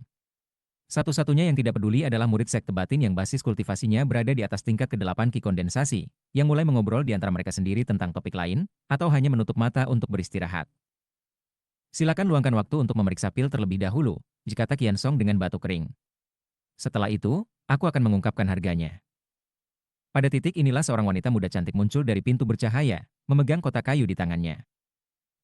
Satu-satunya yang tidak peduli adalah murid sekte batin yang basis kultivasinya berada di atas tingkat ke-8 Ki kondensasi, yang mulai mengobrol di antara mereka sendiri tentang topik lain, atau hanya menutup mata untuk beristirahat. Silakan luangkan waktu untuk memeriksa pil terlebih dahulu, kata Qian Song dengan batuk kering. Setelah itu, aku akan mengungkapkan harganya. Pada titik inilah seorang wanita muda cantik muncul dari pintu bercahaya, memegang kotak kayu di tangannya.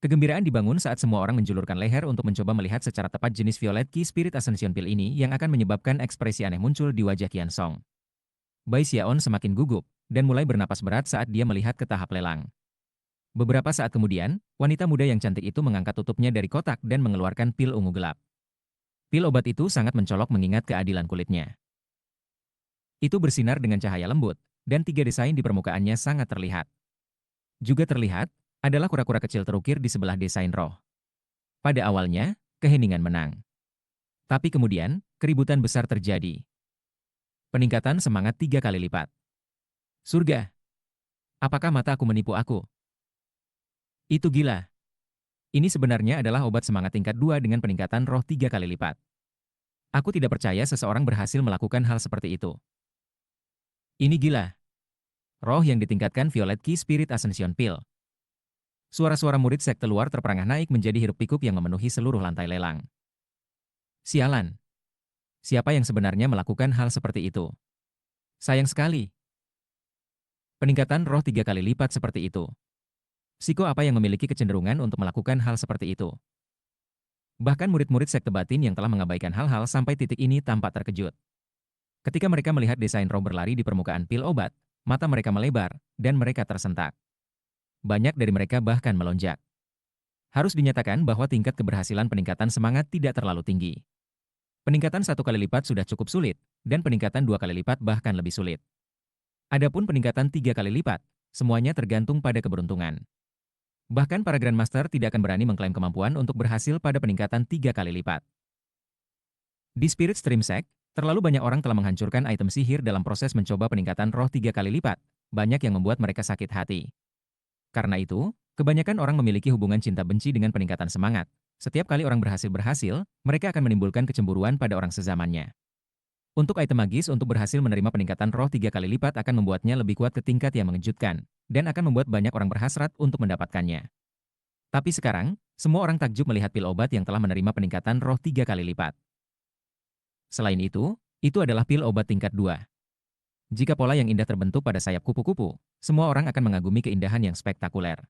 Kegembiraan dibangun saat semua orang menjulurkan leher untuk mencoba melihat secara tepat jenis Violet Key Spirit Ascension Pil ini yang akan menyebabkan ekspresi aneh muncul di wajah Qian Song. Bai Xiaon semakin gugup, dan mulai bernapas berat saat dia melihat ke tahap lelang. Beberapa saat kemudian, wanita muda yang cantik itu mengangkat tutupnya dari kotak dan mengeluarkan pil ungu gelap. Pil obat itu sangat mencolok mengingat keadilan kulitnya. Itu bersinar dengan cahaya lembut, dan 3 desain di permukaannya sangat terlihat. Juga terlihat, adalah kura-kura kecil terukir di sebelah desain roh. Pada awalnya, keheningan menang. Tapi kemudian, keributan besar terjadi. Peningkatan semangat 3 kali lipat. Surga! Apakah mata aku menipu aku? Itu gila. Ini sebenarnya adalah obat semangat tingkat 2 dengan peningkatan roh 3 kali lipat. Aku tidak percaya seseorang berhasil melakukan hal seperti itu. Ini gila. Roh yang ditingkatkan Violet Key Spirit Ascension Pill. Suara-suara murid sekte luar terperangah naik menjadi hiruk-pikuk yang memenuhi seluruh lantai lelang. Sialan. Siapa yang sebenarnya melakukan hal seperti itu? Sayang sekali. Peningkatan roh 3 kali lipat seperti itu. Psiko apa yang memiliki kecenderungan untuk melakukan hal seperti itu? Bahkan murid-murid sekte batin yang telah mengabaikan hal-hal sampai titik ini tampak terkejut. Ketika mereka melihat desain roh berlari di permukaan pil obat, mata mereka melebar, dan mereka tersentak. Banyak dari mereka bahkan melonjak. Harus dinyatakan bahwa tingkat keberhasilan peningkatan semangat tidak terlalu tinggi. Peningkatan 1 kali lipat sudah cukup sulit, dan peningkatan 2 kali lipat bahkan lebih sulit. Adapun peningkatan 3 kali lipat, semuanya tergantung pada keberuntungan. Bahkan para Grandmaster tidak akan berani mengklaim kemampuan untuk berhasil pada peningkatan 3 kali lipat. Di Spirit Stream Sect, terlalu banyak orang telah menghancurkan item sihir dalam proses mencoba peningkatan roh 3 kali lipat, banyak yang membuat mereka sakit hati. Karena itu, kebanyakan orang memiliki hubungan cinta benci dengan peningkatan semangat. Setiap kali orang berhasil, mereka akan menimbulkan kecemburuan pada orang sezamannya. Untuk item magis untuk berhasil menerima peningkatan roh 3 kali lipat akan membuatnya lebih kuat ke tingkat yang mengejutkan, dan akan membuat banyak orang berhasrat untuk mendapatkannya. Tapi sekarang, semua orang takjub melihat pil obat yang telah menerima peningkatan roh 3 kali lipat. Selain itu adalah pil obat tingkat 2. Jika pola yang indah terbentuk pada sayap kupu-kupu, semua orang akan mengagumi keindahan yang spektakuler.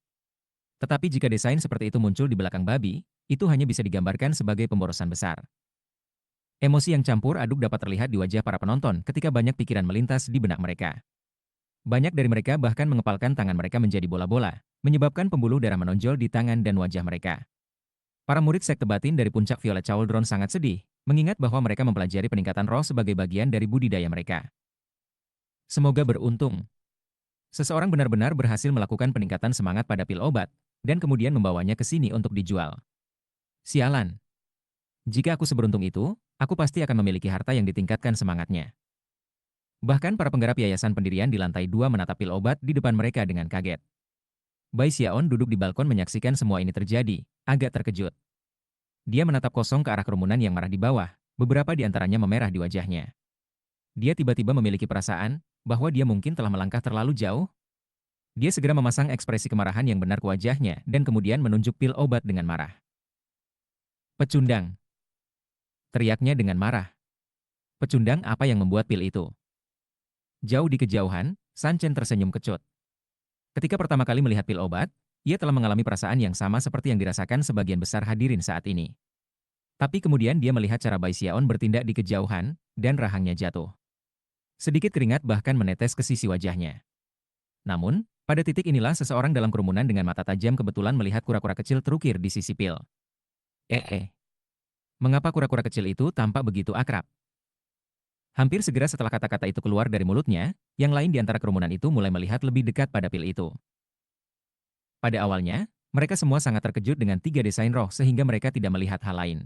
Tetapi jika desain seperti itu muncul di belakang babi, itu hanya bisa digambarkan sebagai pemborosan besar. Emosi yang campur aduk dapat terlihat di wajah para penonton ketika banyak pikiran melintas di benak mereka. Banyak dari mereka bahkan mengepalkan tangan mereka menjadi bola-bola, menyebabkan pembuluh darah menonjol di tangan dan wajah mereka. Para murid sekte batin dari puncak Violet Cauldron sangat sedih, mengingat bahwa mereka mempelajari peningkatan roh sebagai bagian dari budidaya mereka. Semoga beruntung. Seseorang benar-benar berhasil melakukan peningkatan semangat pada pil obat, dan kemudian membawanya ke sini untuk dijual. Sialan. Jika aku seberuntung itu, aku pasti akan memiliki harta yang ditingkatkan semangatnya. Bahkan para penggarap yayasan pendirian di lantai 2 menatap pil obat di depan mereka dengan kaget. Bai Xiaon duduk di balkon menyaksikan semua ini terjadi, agak terkejut. Dia menatap kosong ke arah kerumunan yang marah di bawah, beberapa di antaranya memerah di wajahnya. Dia tiba-tiba memiliki perasaan bahwa dia mungkin telah melangkah terlalu jauh. Dia segera memasang ekspresi kemarahan yang benar ke wajahnya dan kemudian menunjuk pil obat dengan marah. Pecundang. Teriaknya dengan marah. Pecundang apa yang membuat pil itu? Jauh di kejauhan, San Chen tersenyum kecut. Ketika pertama kali melihat pil obat, ia telah mengalami perasaan yang sama seperti yang dirasakan sebagian besar hadirin saat ini. Tapi kemudian dia melihat cara Bai Xiaon bertindak di kejauhan, dan rahangnya jatuh. Sedikit keringat bahkan menetes ke sisi wajahnya. Namun, pada titik inilah seseorang dalam kerumunan dengan mata tajam kebetulan melihat kura-kura kecil terukir di sisi pil. Mengapa kura-kura kecil itu tampak begitu akrab? Hampir segera setelah kata-kata itu keluar dari mulutnya, yang lain di antara kerumunan itu mulai melihat lebih dekat pada pil itu. Pada awalnya, mereka semua sangat terkejut dengan 3 desain roh sehingga mereka tidak melihat hal lain.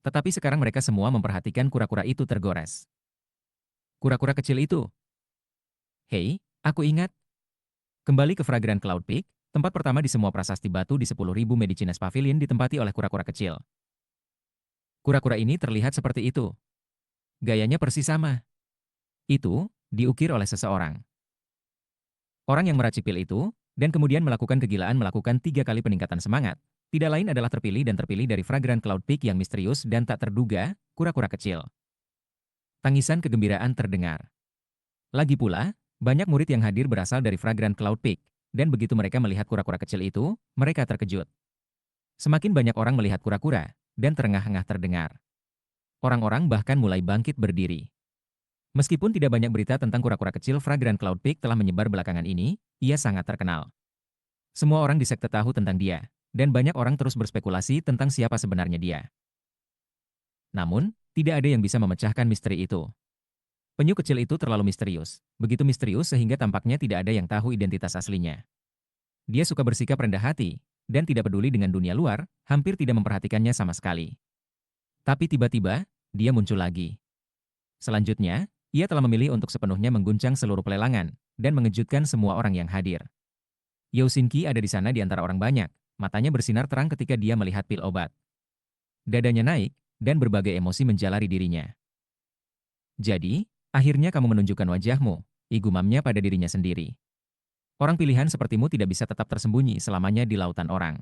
Tetapi sekarang mereka semua memperhatikan kura-kura itu tergores. Kura-kura kecil itu. Hei, aku ingat. Kembali ke Fragrant Cloud Peak, tempat pertama di semua prasasti batu di 10.000 Medicines Pavilion ditempati oleh kura-kura kecil. Kura-kura ini terlihat seperti itu. Gayanya persis sama. Itu, diukir oleh seseorang. Orang yang meracik pil itu, dan kemudian melakukan kegilaan melakukan 3 kali peningkatan semangat, tidak lain adalah terpilih dan terpilih dari Fragrant Cloud Peak yang misterius dan tak terduga, kura-kura kecil. Tangisan kegembiraan terdengar. Lagi pula, banyak murid yang hadir berasal dari Fragrant Cloud Peak, dan begitu mereka melihat kura-kura kecil itu, mereka terkejut. Semakin banyak orang melihat kura-kura, dan terengah-engah terdengar. Orang-orang bahkan mulai bangkit berdiri. Meskipun tidak banyak berita tentang kura-kura kecil Fragrant Cloud Peak telah menyebar belakangan ini, ia sangat terkenal. Semua orang di sekte tahu tentang dia, dan banyak orang terus berspekulasi tentang siapa sebenarnya dia. Namun, tidak ada yang bisa memecahkan misteri itu. Penyu kecil itu terlalu misterius, begitu misterius sehingga tampaknya tidak ada yang tahu identitas aslinya. Dia suka bersikap rendah hati, dan tidak peduli dengan dunia luar, hampir tidak memperhatikannya sama sekali. Tapi tiba-tiba, dia muncul lagi. Selanjutnya, ia telah memilih untuk sepenuhnya mengguncang seluruh pelelangan, dan mengejutkan semua orang yang hadir. Yosinki ada di sana di antara orang banyak, matanya bersinar terang ketika dia melihat pil obat. Dadanya naik, dan berbagai emosi menjalari dirinya. Jadi, akhirnya kamu menunjukkan wajahmu, igumamnya pada dirinya sendiri. Orang pilihan sepertimu tidak bisa tetap tersembunyi selamanya di lautan orang.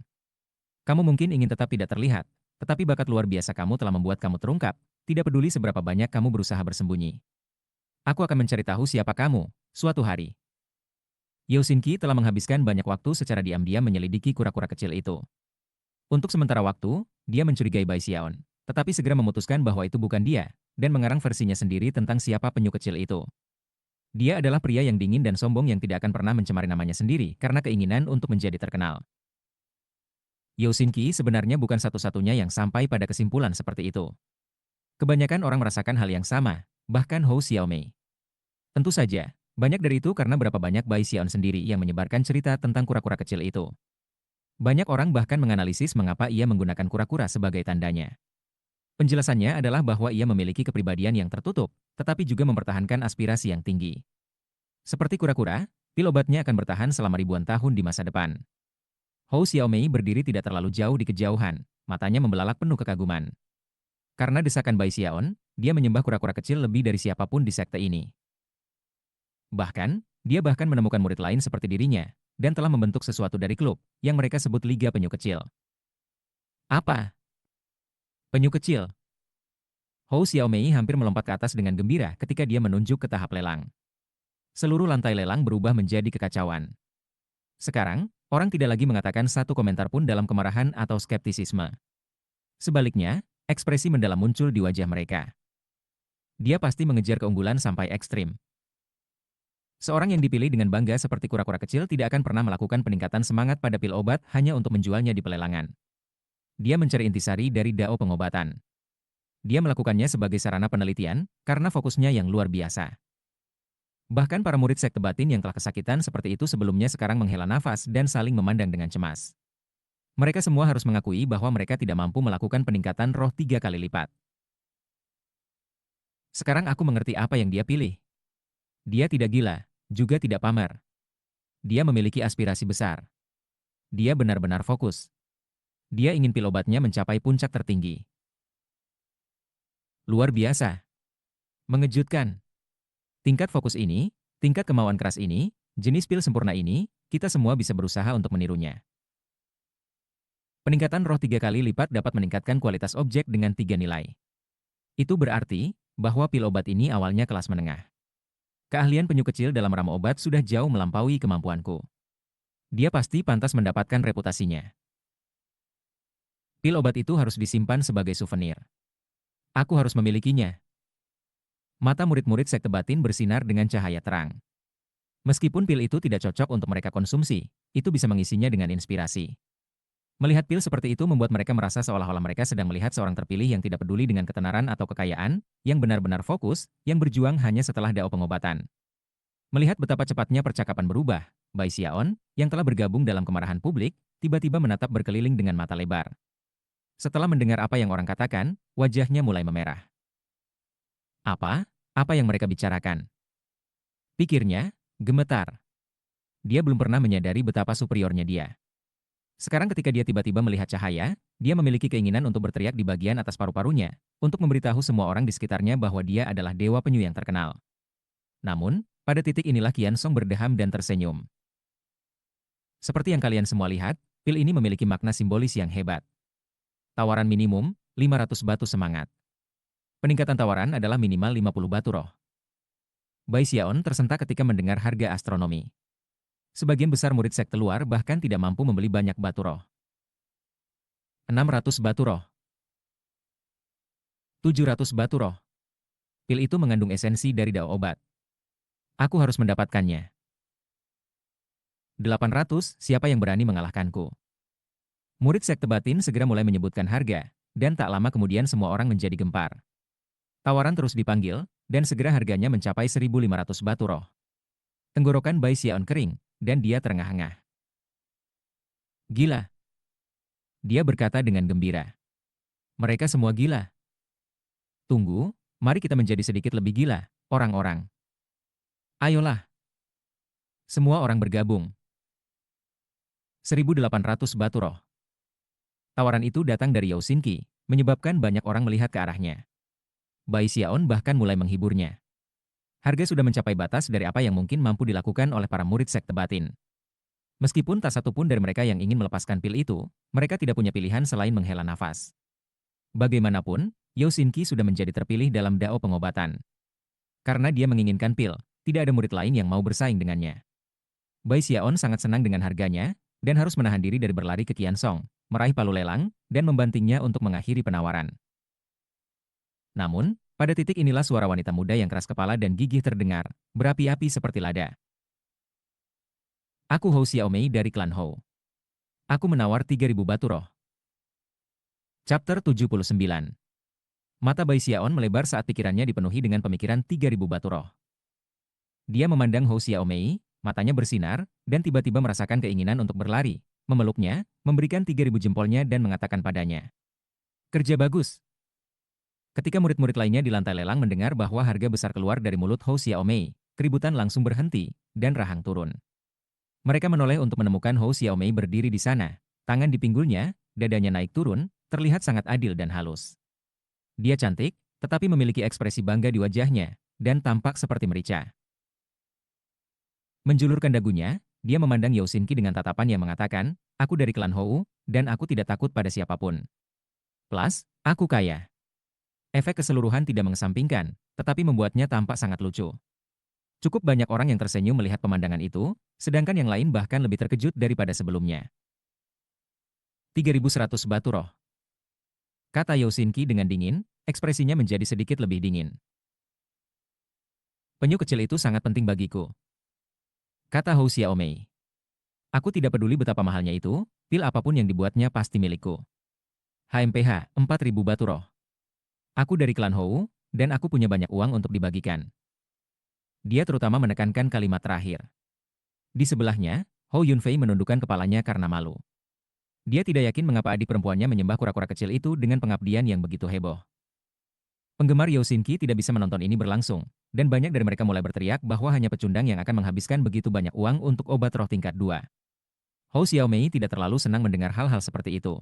Kamu mungkin ingin tetap tidak terlihat, tetapi bakat luar biasa kamu telah membuat kamu terungkap, tidak peduli seberapa banyak kamu berusaha bersembunyi. Aku akan mencari tahu siapa kamu, suatu hari. Yosinki telah menghabiskan banyak waktu secara diam-diam menyelidiki kura-kura kecil itu. Untuk sementara waktu, dia mencurigai Bai Xiaon, tetapi segera memutuskan bahwa itu bukan dia, dan mengarang versinya sendiri tentang siapa penyu kecil itu. Dia adalah pria yang dingin dan sombong yang tidak akan pernah mencemari namanya sendiri karena keinginan untuk menjadi terkenal. Yosinki sebenarnya bukan satu-satunya yang sampai pada kesimpulan seperti itu. Kebanyakan orang merasakan hal yang sama, bahkan Hou Xiaomei. Tentu saja, banyak dari itu karena berapa banyak Bai Xiaon sendiri yang menyebarkan cerita tentang kura-kura kecil itu. Banyak orang bahkan menganalisis mengapa ia menggunakan kura-kura sebagai tandanya. Penjelasannya adalah bahwa ia memiliki kepribadian yang tertutup, tetapi juga mempertahankan aspirasi yang tinggi. Seperti kura-kura, pil obatnya akan bertahan selama ribuan tahun di masa depan. Hou Xiaomei berdiri tidak terlalu jauh di kejauhan, matanya membelalak penuh kekaguman. Karena desakan Bai Xiaon, dia menyembah kura-kura kecil lebih dari siapapun di sekte ini. Bahkan, dia bahkan menemukan murid lain seperti dirinya, dan telah membentuk sesuatu dari klub, yang mereka sebut Liga Penyu Kecil. Apa? Penyu kecil? Hou Xiaomei hampir melompat ke atas dengan gembira ketika dia menunjuk ke tahap lelang. Seluruh lantai lelang berubah menjadi kekacauan. Sekarang, orang tidak lagi mengatakan satu komentar pun dalam kemarahan atau skeptisisme. Sebaliknya, ekspresi mendalam muncul di wajah mereka. Dia pasti mengejar keunggulan sampai ekstrim. Seorang yang dipilih dengan bangga seperti kura-kura kecil tidak akan pernah melakukan peningkatan semangat pada pil obat hanya untuk menjualnya di pelelangan. Dia mencari intisari dari dao pengobatan. Dia melakukannya sebagai sarana penelitian, karena fokusnya yang luar biasa. Bahkan para murid sekte batin yang telah kesakitan seperti itu sebelumnya sekarang menghela nafas dan saling memandang dengan cemas. Mereka semua harus mengakui bahwa mereka tidak mampu melakukan peningkatan roh 3 kali lipat. Sekarang aku mengerti apa yang dia pilih. Dia tidak gila, juga tidak pamer. Dia memiliki aspirasi besar. Dia benar-benar fokus. Dia ingin pil obatnya mencapai puncak tertinggi. Luar biasa. Mengejutkan. Tingkat fokus ini, tingkat kemauan keras ini, jenis pil sempurna ini, kita semua bisa berusaha untuk menirunya. Peningkatan roh 3 kali lipat dapat meningkatkan kualitas objek dengan 3 nilai. Itu berarti bahwa pil obat ini awalnya kelas menengah. Keahlian penyu kecil dalam ramu obat sudah jauh melampaui kemampuanku. Dia pasti pantas mendapatkan reputasinya. Pil obat itu harus disimpan sebagai souvenir. Aku harus memilikinya. Mata murid-murid sekte batin bersinar dengan cahaya terang. Meskipun pil itu tidak cocok untuk mereka konsumsi, itu bisa mengisinya dengan inspirasi. Melihat pil seperti itu membuat mereka merasa seolah-olah mereka sedang melihat seorang terpilih yang tidak peduli dengan ketenaran atau kekayaan, yang benar-benar fokus, yang berjuang hanya setelah dao pengobatan. Melihat betapa cepatnya percakapan berubah, Bai Xiaon, yang telah bergabung dalam kemarahan publik, tiba-tiba menatap berkeliling dengan mata lebar. Setelah mendengar apa yang orang katakan, wajahnya mulai memerah. Apa? Apa yang mereka bicarakan? Pikirnya, gemetar. Dia belum pernah menyadari betapa superiornya dia. Sekarang ketika dia tiba-tiba melihat cahaya, dia memiliki keinginan untuk berteriak di bagian atas paru-parunya, untuk memberitahu semua orang di sekitarnya bahwa dia adalah dewa penyu yang terkenal. Namun, pada titik inilah Qian Song berdeham dan tersenyum. Seperti yang kalian semua lihat, pil ini memiliki makna simbolis yang hebat. Tawaran minimum, 500 batu semangat. Peningkatan tawaran adalah minimal 50 batu roh. Bai Xiaon tersentak ketika mendengar harga astronomi. Sebagian besar murid sekte luar bahkan tidak mampu membeli banyak batu roh. 600 batu roh. 700 batu roh. Pil itu mengandung esensi dari dao obat. Aku harus mendapatkannya. 800, siapa yang berani mengalahkanku? Murid sekte batin segera mulai menyebutkan harga, dan tak lama kemudian semua orang menjadi gempar. Tawaran terus dipanggil, dan segera harganya mencapai 1.500 batu roh. Tenggorokan Bai Xiaon kering, dan dia terengah-engah. Gila. Dia berkata dengan gembira. Mereka semua gila. Tunggu, mari kita menjadi sedikit lebih gila, orang-orang. Ayolah. Semua orang bergabung. 1.800 batu roh. Tawaran itu datang dari Yao Xinqi, menyebabkan banyak orang melihat ke arahnya. Bai Xiaon bahkan mulai menghiburnya. Harga sudah mencapai batas dari apa yang mungkin mampu dilakukan oleh para murid sekte batin. Meskipun tak satu pun dari mereka yang ingin melepaskan pil itu, mereka tidak punya pilihan selain menghela nafas. Bagaimanapun, Yao Xinqi sudah menjadi terpilih dalam dao pengobatan. Karena dia menginginkan pil, tidak ada murid lain yang mau bersaing dengannya. Bai Xiaon sangat senang dengan harganya, dan harus menahan diri dari berlari ke Qian Song, meraih palu lelang, dan membantingnya untuk mengakhiri penawaran. Namun, pada titik inilah suara wanita muda yang keras kepala dan gigih terdengar, berapi-api seperti lada. Aku Hou Xiaomei dari klan Hou. Aku menawar 3.000 batu roh. Chapter 79. Mata Bai Xiaon melebar saat pikirannya dipenuhi dengan pemikiran 3.000 batu roh. Dia memandang Hou Xiaomei, matanya bersinar, dan tiba-tiba merasakan keinginan untuk berlari, memeluknya, memberikan 3.000 jempolnya dan mengatakan padanya. Kerja bagus. Ketika murid-murid lainnya di lantai lelang mendengar bahwa harga besar keluar dari mulut Hou Xiaomei, keributan langsung berhenti, dan rahang turun. Mereka menoleh untuk menemukan Hou Xiaomei berdiri di sana, tangan di pinggulnya, dadanya naik turun, terlihat sangat adil dan halus. Dia cantik, tetapi memiliki ekspresi bangga di wajahnya, dan tampak seperti merica. Menjulurkan dagunya, dia memandang Yao Xinqi dengan tatapan yang mengatakan, aku dari klan Hou, dan aku tidak takut pada siapapun. Plus, aku kaya. Efek keseluruhan tidak mengesampingkan, tetapi membuatnya tampak sangat lucu. Cukup banyak orang yang tersenyum melihat pemandangan itu, sedangkan yang lain bahkan lebih terkejut daripada sebelumnya. 3.100 batu roh. Kata Yao Xinqi dengan dingin, ekspresinya menjadi sedikit lebih dingin. Penyu kecil itu sangat penting bagiku. Kata Hou Xiaomei. Aku tidak peduli betapa mahalnya itu, pil apapun yang dibuatnya pasti milikku. HMPH, 4.000 batu roh. Aku dari klan Hou, dan aku punya banyak uang untuk dibagikan. Dia terutama menekankan kalimat terakhir. Di sebelahnya, Hou Yunfei menundukkan kepalanya karena malu. Dia tidak yakin mengapa adik perempuannya menyembah kura-kura kecil itu dengan pengabdian yang begitu heboh. Penggemar Yao Xinqi tidak bisa menonton ini berlangsung, dan banyak dari mereka mulai berteriak bahwa hanya pecundang yang akan menghabiskan begitu banyak uang untuk obat roh tingkat 2. Hou Xiaomei tidak terlalu senang mendengar hal-hal seperti itu.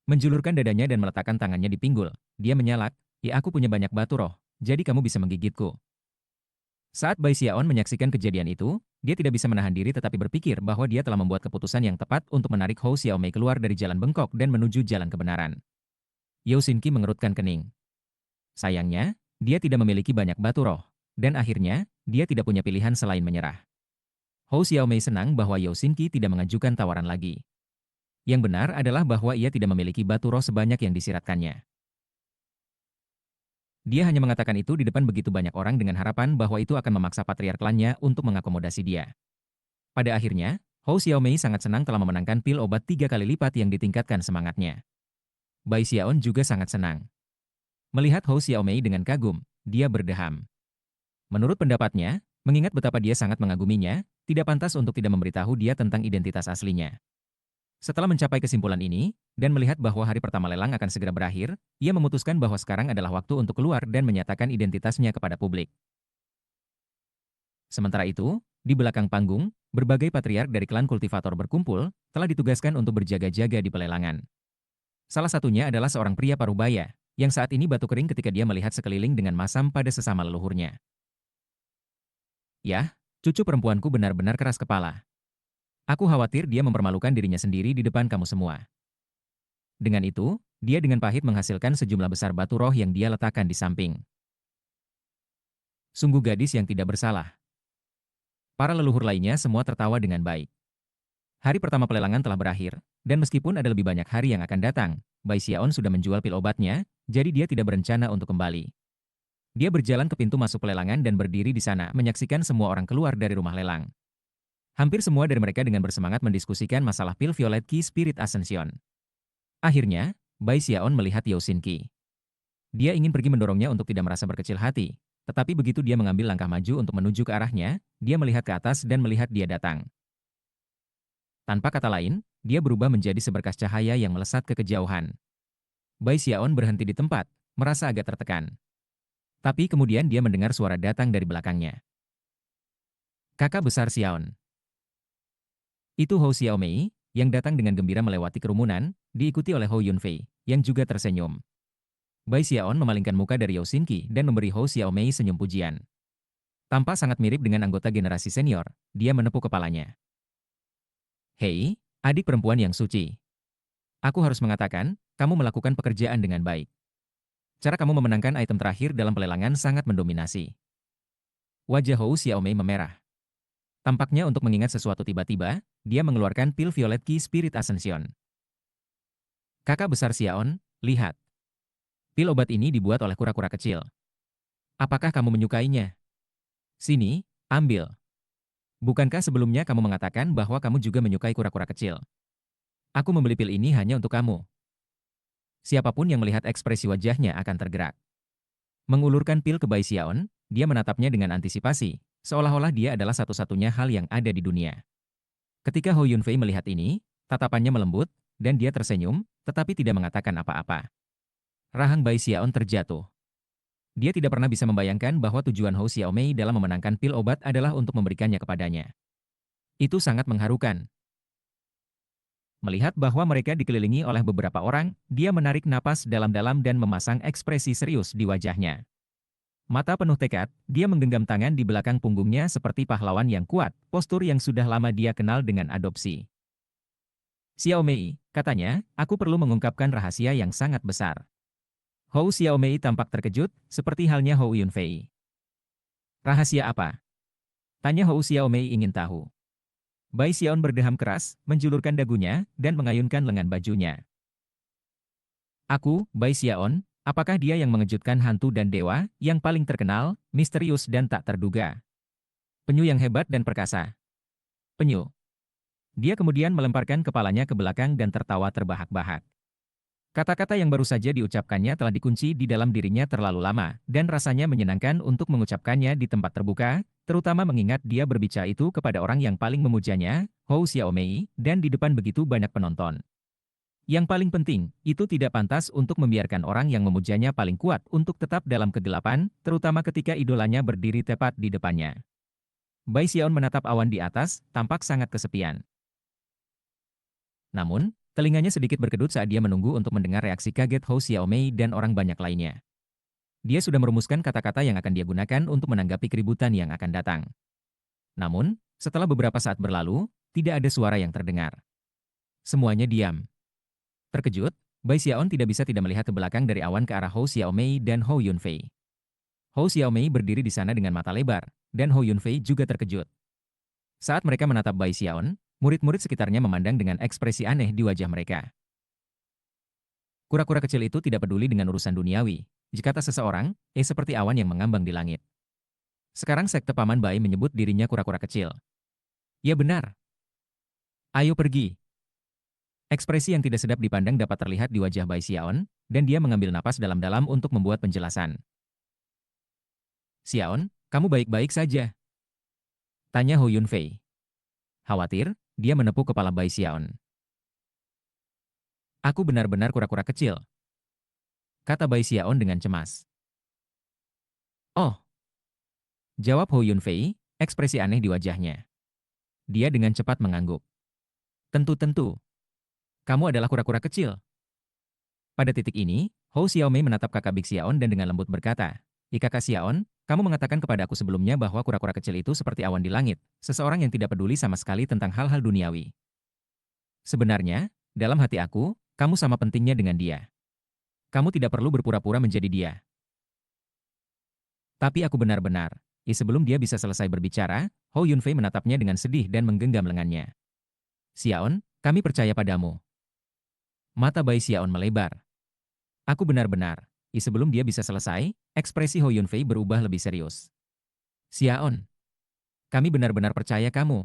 Menjulurkan dadanya dan meletakkan tangannya di pinggul, dia menyalak, ya aku punya banyak batu roh, jadi kamu bisa menggigitku. Saat Bai Xiaon menyaksikan kejadian itu, dia tidak bisa menahan diri tetapi berpikir bahwa dia telah membuat keputusan yang tepat untuk menarik Hou Xiaomei keluar dari jalan bengkok dan menuju jalan kebenaran. Yao Xinqi mengerutkan kening. Sayangnya, dia tidak memiliki banyak batu roh, dan akhirnya, dia tidak punya pilihan selain menyerah. Hou Xiaomei senang bahwa Yao Xinqi tidak mengajukan tawaran lagi. Yang benar adalah bahwa ia tidak memiliki batu roh sebanyak yang disiratkannya. Dia hanya mengatakan itu di depan begitu banyak orang dengan harapan bahwa itu akan memaksa patriark klannya untuk mengakomodasi dia. Pada akhirnya, Hou Xiaomei sangat senang telah memenangkan pil obat 3 kali lipat yang ditingkatkan semangatnya. Bai Xiaon juga sangat senang. Melihat Hou Xiaomei dengan kagum, dia berdeham. Menurut pendapatnya, Mengingat betapa dia sangat mengaguminya, tidak pantas untuk tidak memberitahu dia tentang identitas aslinya. Setelah mencapai kesimpulan ini, dan melihat bahwa hari pertama lelang akan segera berakhir, ia memutuskan bahwa sekarang adalah waktu untuk keluar dan menyatakan identitasnya kepada publik. Sementara itu, di belakang panggung, berbagai patriark dari klan kultivator berkumpul, telah ditugaskan untuk berjaga-jaga di pelelangan. Salah satunya adalah seorang pria parubaya, yang saat ini batu kering ketika dia melihat sekeliling dengan masam pada sesama leluhurnya. Yah, cucu perempuanku benar-benar keras kepala. Aku khawatir dia mempermalukan dirinya sendiri di depan kamu semua. Dengan itu, dia dengan pahit menghasilkan sejumlah besar batu roh yang dia letakkan di samping. Sungguh gadis yang tidak bersalah. Para leluhur lainnya semua tertawa dengan baik. Hari pertama pelelangan telah berakhir, dan meskipun ada lebih banyak hari yang akan datang, Bai Xiaon sudah menjual pil obatnya, jadi dia tidak berencana untuk kembali. Dia berjalan ke pintu masuk pelelangan dan berdiri di sana menyaksikan semua orang keluar dari rumah lelang. Hampir semua dari mereka dengan bersemangat mendiskusikan masalah pil Violet Key Spirit Ascension. Akhirnya, Bai Xiaon melihat Yao Xinqi. Dia ingin pergi mendorongnya untuk tidak merasa berkecil hati, tetapi begitu dia mengambil langkah maju untuk menuju ke arahnya, dia melihat ke atas dan melihat dia datang. Tanpa kata lain, dia berubah menjadi seberkas cahaya yang melesat ke kejauhan. Bai Xiaon berhenti di tempat, merasa agak tertekan. Tapi kemudian dia mendengar suara datang dari belakangnya. Kakak besar Xiaon. Itu Hou Xiaomei, yang datang dengan gembira melewati kerumunan, diikuti oleh Hou Yunfei, yang juga tersenyum. Bai Xiaon memalingkan muka dari Yao Xinqi dan memberi Hou Xiaomei senyum pujian. Tampak sangat mirip dengan anggota generasi senior, dia menepuk kepalanya. Hei, adik perempuan yang suci. Aku harus mengatakan, kamu melakukan pekerjaan dengan baik. Cara kamu memenangkan item terakhir dalam pelelangan sangat mendominasi. Wajah Hou Xiaomei memerah. Tampaknya untuk mengingat sesuatu tiba-tiba, dia mengeluarkan pil Violet Key Spirit Ascension. Kakak besar Xiaon, lihat. Pil obat ini dibuat oleh kura-kura kecil. Apakah kamu menyukainya? Sini, ambil. Bukankah sebelumnya kamu mengatakan bahwa kamu juga menyukai kura-kura kecil? Aku membeli pil ini hanya untuk kamu. Siapapun yang melihat ekspresi wajahnya akan tergerak. Mengulurkan pil ke Bai Xiaon, dia menatapnya dengan antisipasi, seolah-olah dia adalah satu-satunya hal yang ada di dunia. Ketika Hou Yunfei melihat ini, tatapannya melembut, dan dia tersenyum, tetapi tidak mengatakan apa-apa. Rahang Bai Xiaon terjatuh. Dia tidak pernah bisa membayangkan bahwa tujuan Hou Xiaomei dalam memenangkan pil obat adalah untuk memberikannya kepadanya. Itu sangat mengharukan. Melihat bahwa mereka dikelilingi oleh beberapa orang, dia menarik napas dalam-dalam dan memasang ekspresi serius di wajahnya. Mata penuh tekad, dia menggenggam tangan di belakang punggungnya seperti pahlawan yang kuat, postur yang sudah lama dia kenal dengan adopsi. Xiaomei, katanya, aku perlu mengungkapkan rahasia yang sangat besar. Hou Xiaomei tampak terkejut, seperti halnya Hou Yunfei. Rahasia apa? Tanya Hou Xiaomei ingin tahu. Bai Xiaon berdeham keras, menjulurkan dagunya, dan mengayunkan lengan bajunya. Aku, Bai Xiaon, apakah dia yang mengejutkan hantu dan dewa, yang paling terkenal, misterius dan tak terduga? Penyu yang hebat dan perkasa. Penyu. Dia kemudian melemparkan kepalanya ke belakang dan tertawa terbahak-bahak. Kata-kata yang baru saja diucapkannya telah dikunci di dalam dirinya terlalu lama, dan rasanya menyenangkan untuk mengucapkannya di tempat terbuka, terutama mengingat dia berbicara itu kepada orang yang paling memujanya, Hou Xiaomei, dan di depan begitu banyak penonton. Yang paling penting, itu tidak pantas untuk membiarkan orang yang memujanya paling kuat untuk tetap dalam kegelapan, terutama ketika idolanya berdiri tepat di depannya. Bai Xiaon menatap awan di atas, tampak sangat kesepian. Namun, telinganya sedikit berkedut saat dia menunggu untuk mendengar reaksi kaget Hou Xiaomei dan orang banyak lainnya. Dia sudah merumuskan kata-kata yang akan dia gunakan untuk menanggapi keributan yang akan datang. Namun, setelah beberapa saat berlalu, tidak ada suara yang terdengar. Semuanya diam. Terkejut, Bai Xiaon tidak bisa tidak melihat ke belakang dari awan ke arah Hou Xiaomei dan Hou Yunfei. Hou Xiaomei berdiri di sana dengan mata lebar, dan Hou Yunfei juga terkejut. Saat mereka menatap Bai Xiaon, murid-murid sekitarnya memandang dengan ekspresi aneh di wajah mereka. Kura-kura kecil itu tidak peduli dengan urusan duniawi, jika kata seseorang, seperti awan yang mengambang di langit. Sekarang sekte Paman Bai menyebut dirinya kura-kura kecil. Ya benar. Ayo pergi. Ekspresi yang tidak sedap dipandang dapat terlihat di wajah Bai Xiaon, dan dia mengambil napas dalam-dalam untuk membuat penjelasan. Xiaon, kamu baik-baik saja. Tanya Ho Yunfei. Khawatir, dia menepuk kepala Bai Xiaon. Aku benar-benar kura-kura kecil, kata Bai Xiaon dengan cemas. Oh, jawab Ho Yunfei, ekspresi aneh di wajahnya. Dia dengan cepat mengangguk. Tentu-tentu, kamu adalah kura-kura kecil. Pada titik ini, Hou Xiaomei menatap kakak Big Xiaon dan dengan lembut berkata, Kakak Xiaon, kamu mengatakan kepada aku sebelumnya bahwa kura-kura kecil itu seperti awan di langit, seseorang yang tidak peduli sama sekali tentang hal-hal duniawi. Sebenarnya, dalam hati aku, kamu sama pentingnya dengan dia. Kamu tidak perlu berpura-pura menjadi dia. Tapi aku benar-benar. Sebelum dia bisa selesai berbicara, Hou Yunfei menatapnya dengan sedih dan menggenggam lengannya. Xiaon, kami percaya padamu. Mata Bai Xiaon melebar. Aku benar-benar. Sebelum dia bisa selesai, ekspresi Ho Yunfei berubah lebih serius. Xiaon, kami benar-benar percaya kamu.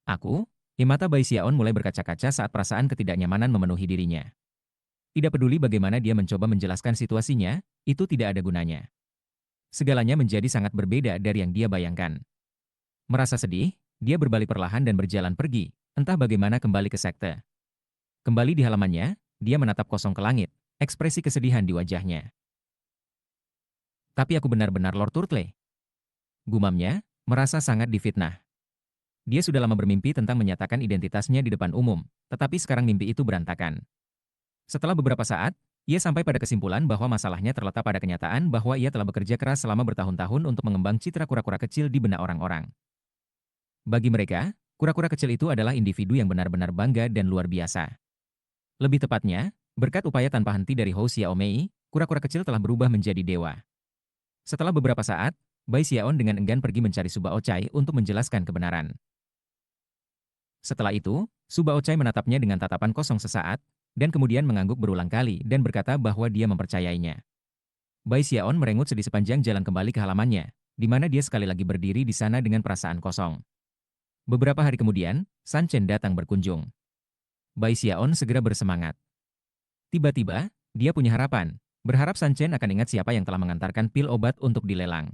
Aku? Mata Bai Xiaon mulai berkaca-kaca saat perasaan ketidaknyamanan memenuhi dirinya. Tidak peduli bagaimana dia mencoba menjelaskan situasinya, itu tidak ada gunanya. Segalanya menjadi sangat berbeda dari yang dia bayangkan. Merasa sedih, dia berbalik perlahan dan berjalan pergi, entah bagaimana kembali ke sekte. Kembali di halamannya, dia menatap kosong ke langit, ekspresi kesedihan di wajahnya. Tapi aku benar-benar Lord Turtle. Gumamnya, merasa sangat difitnah. Dia sudah lama bermimpi tentang menyatakan identitasnya di depan umum, tetapi sekarang mimpi itu berantakan. Setelah beberapa saat, ia sampai pada kesimpulan bahwa masalahnya terletak pada kenyataan bahwa ia telah bekerja keras selama bertahun-tahun untuk mengembang citra kura-kura kecil di benak orang-orang. Bagi mereka, kura-kura kecil itu adalah individu yang benar-benar bangga dan luar biasa. Lebih tepatnya, berkat upaya tanpa henti dari Hou Xiaomei, kura-kura kecil telah berubah menjadi dewa. Setelah beberapa saat, Bai Xiaon dengan enggan pergi mencari Suba Ochai untuk menjelaskan kebenaran. Setelah itu, Suba Ochai menatapnya dengan tatapan kosong sesaat, dan kemudian mengangguk berulang kali dan berkata bahwa dia mempercayainya. Bai Xiaon merengut sedih sepanjang jalan kembali ke halamannya, di mana dia sekali lagi berdiri di sana dengan perasaan kosong. Beberapa hari kemudian, San Chen datang berkunjung. Bai Xiaon segera bersemangat. Tiba-tiba, dia punya harapan, berharap San Chen akan ingat siapa yang telah mengantarkan pil obat untuk dilelang.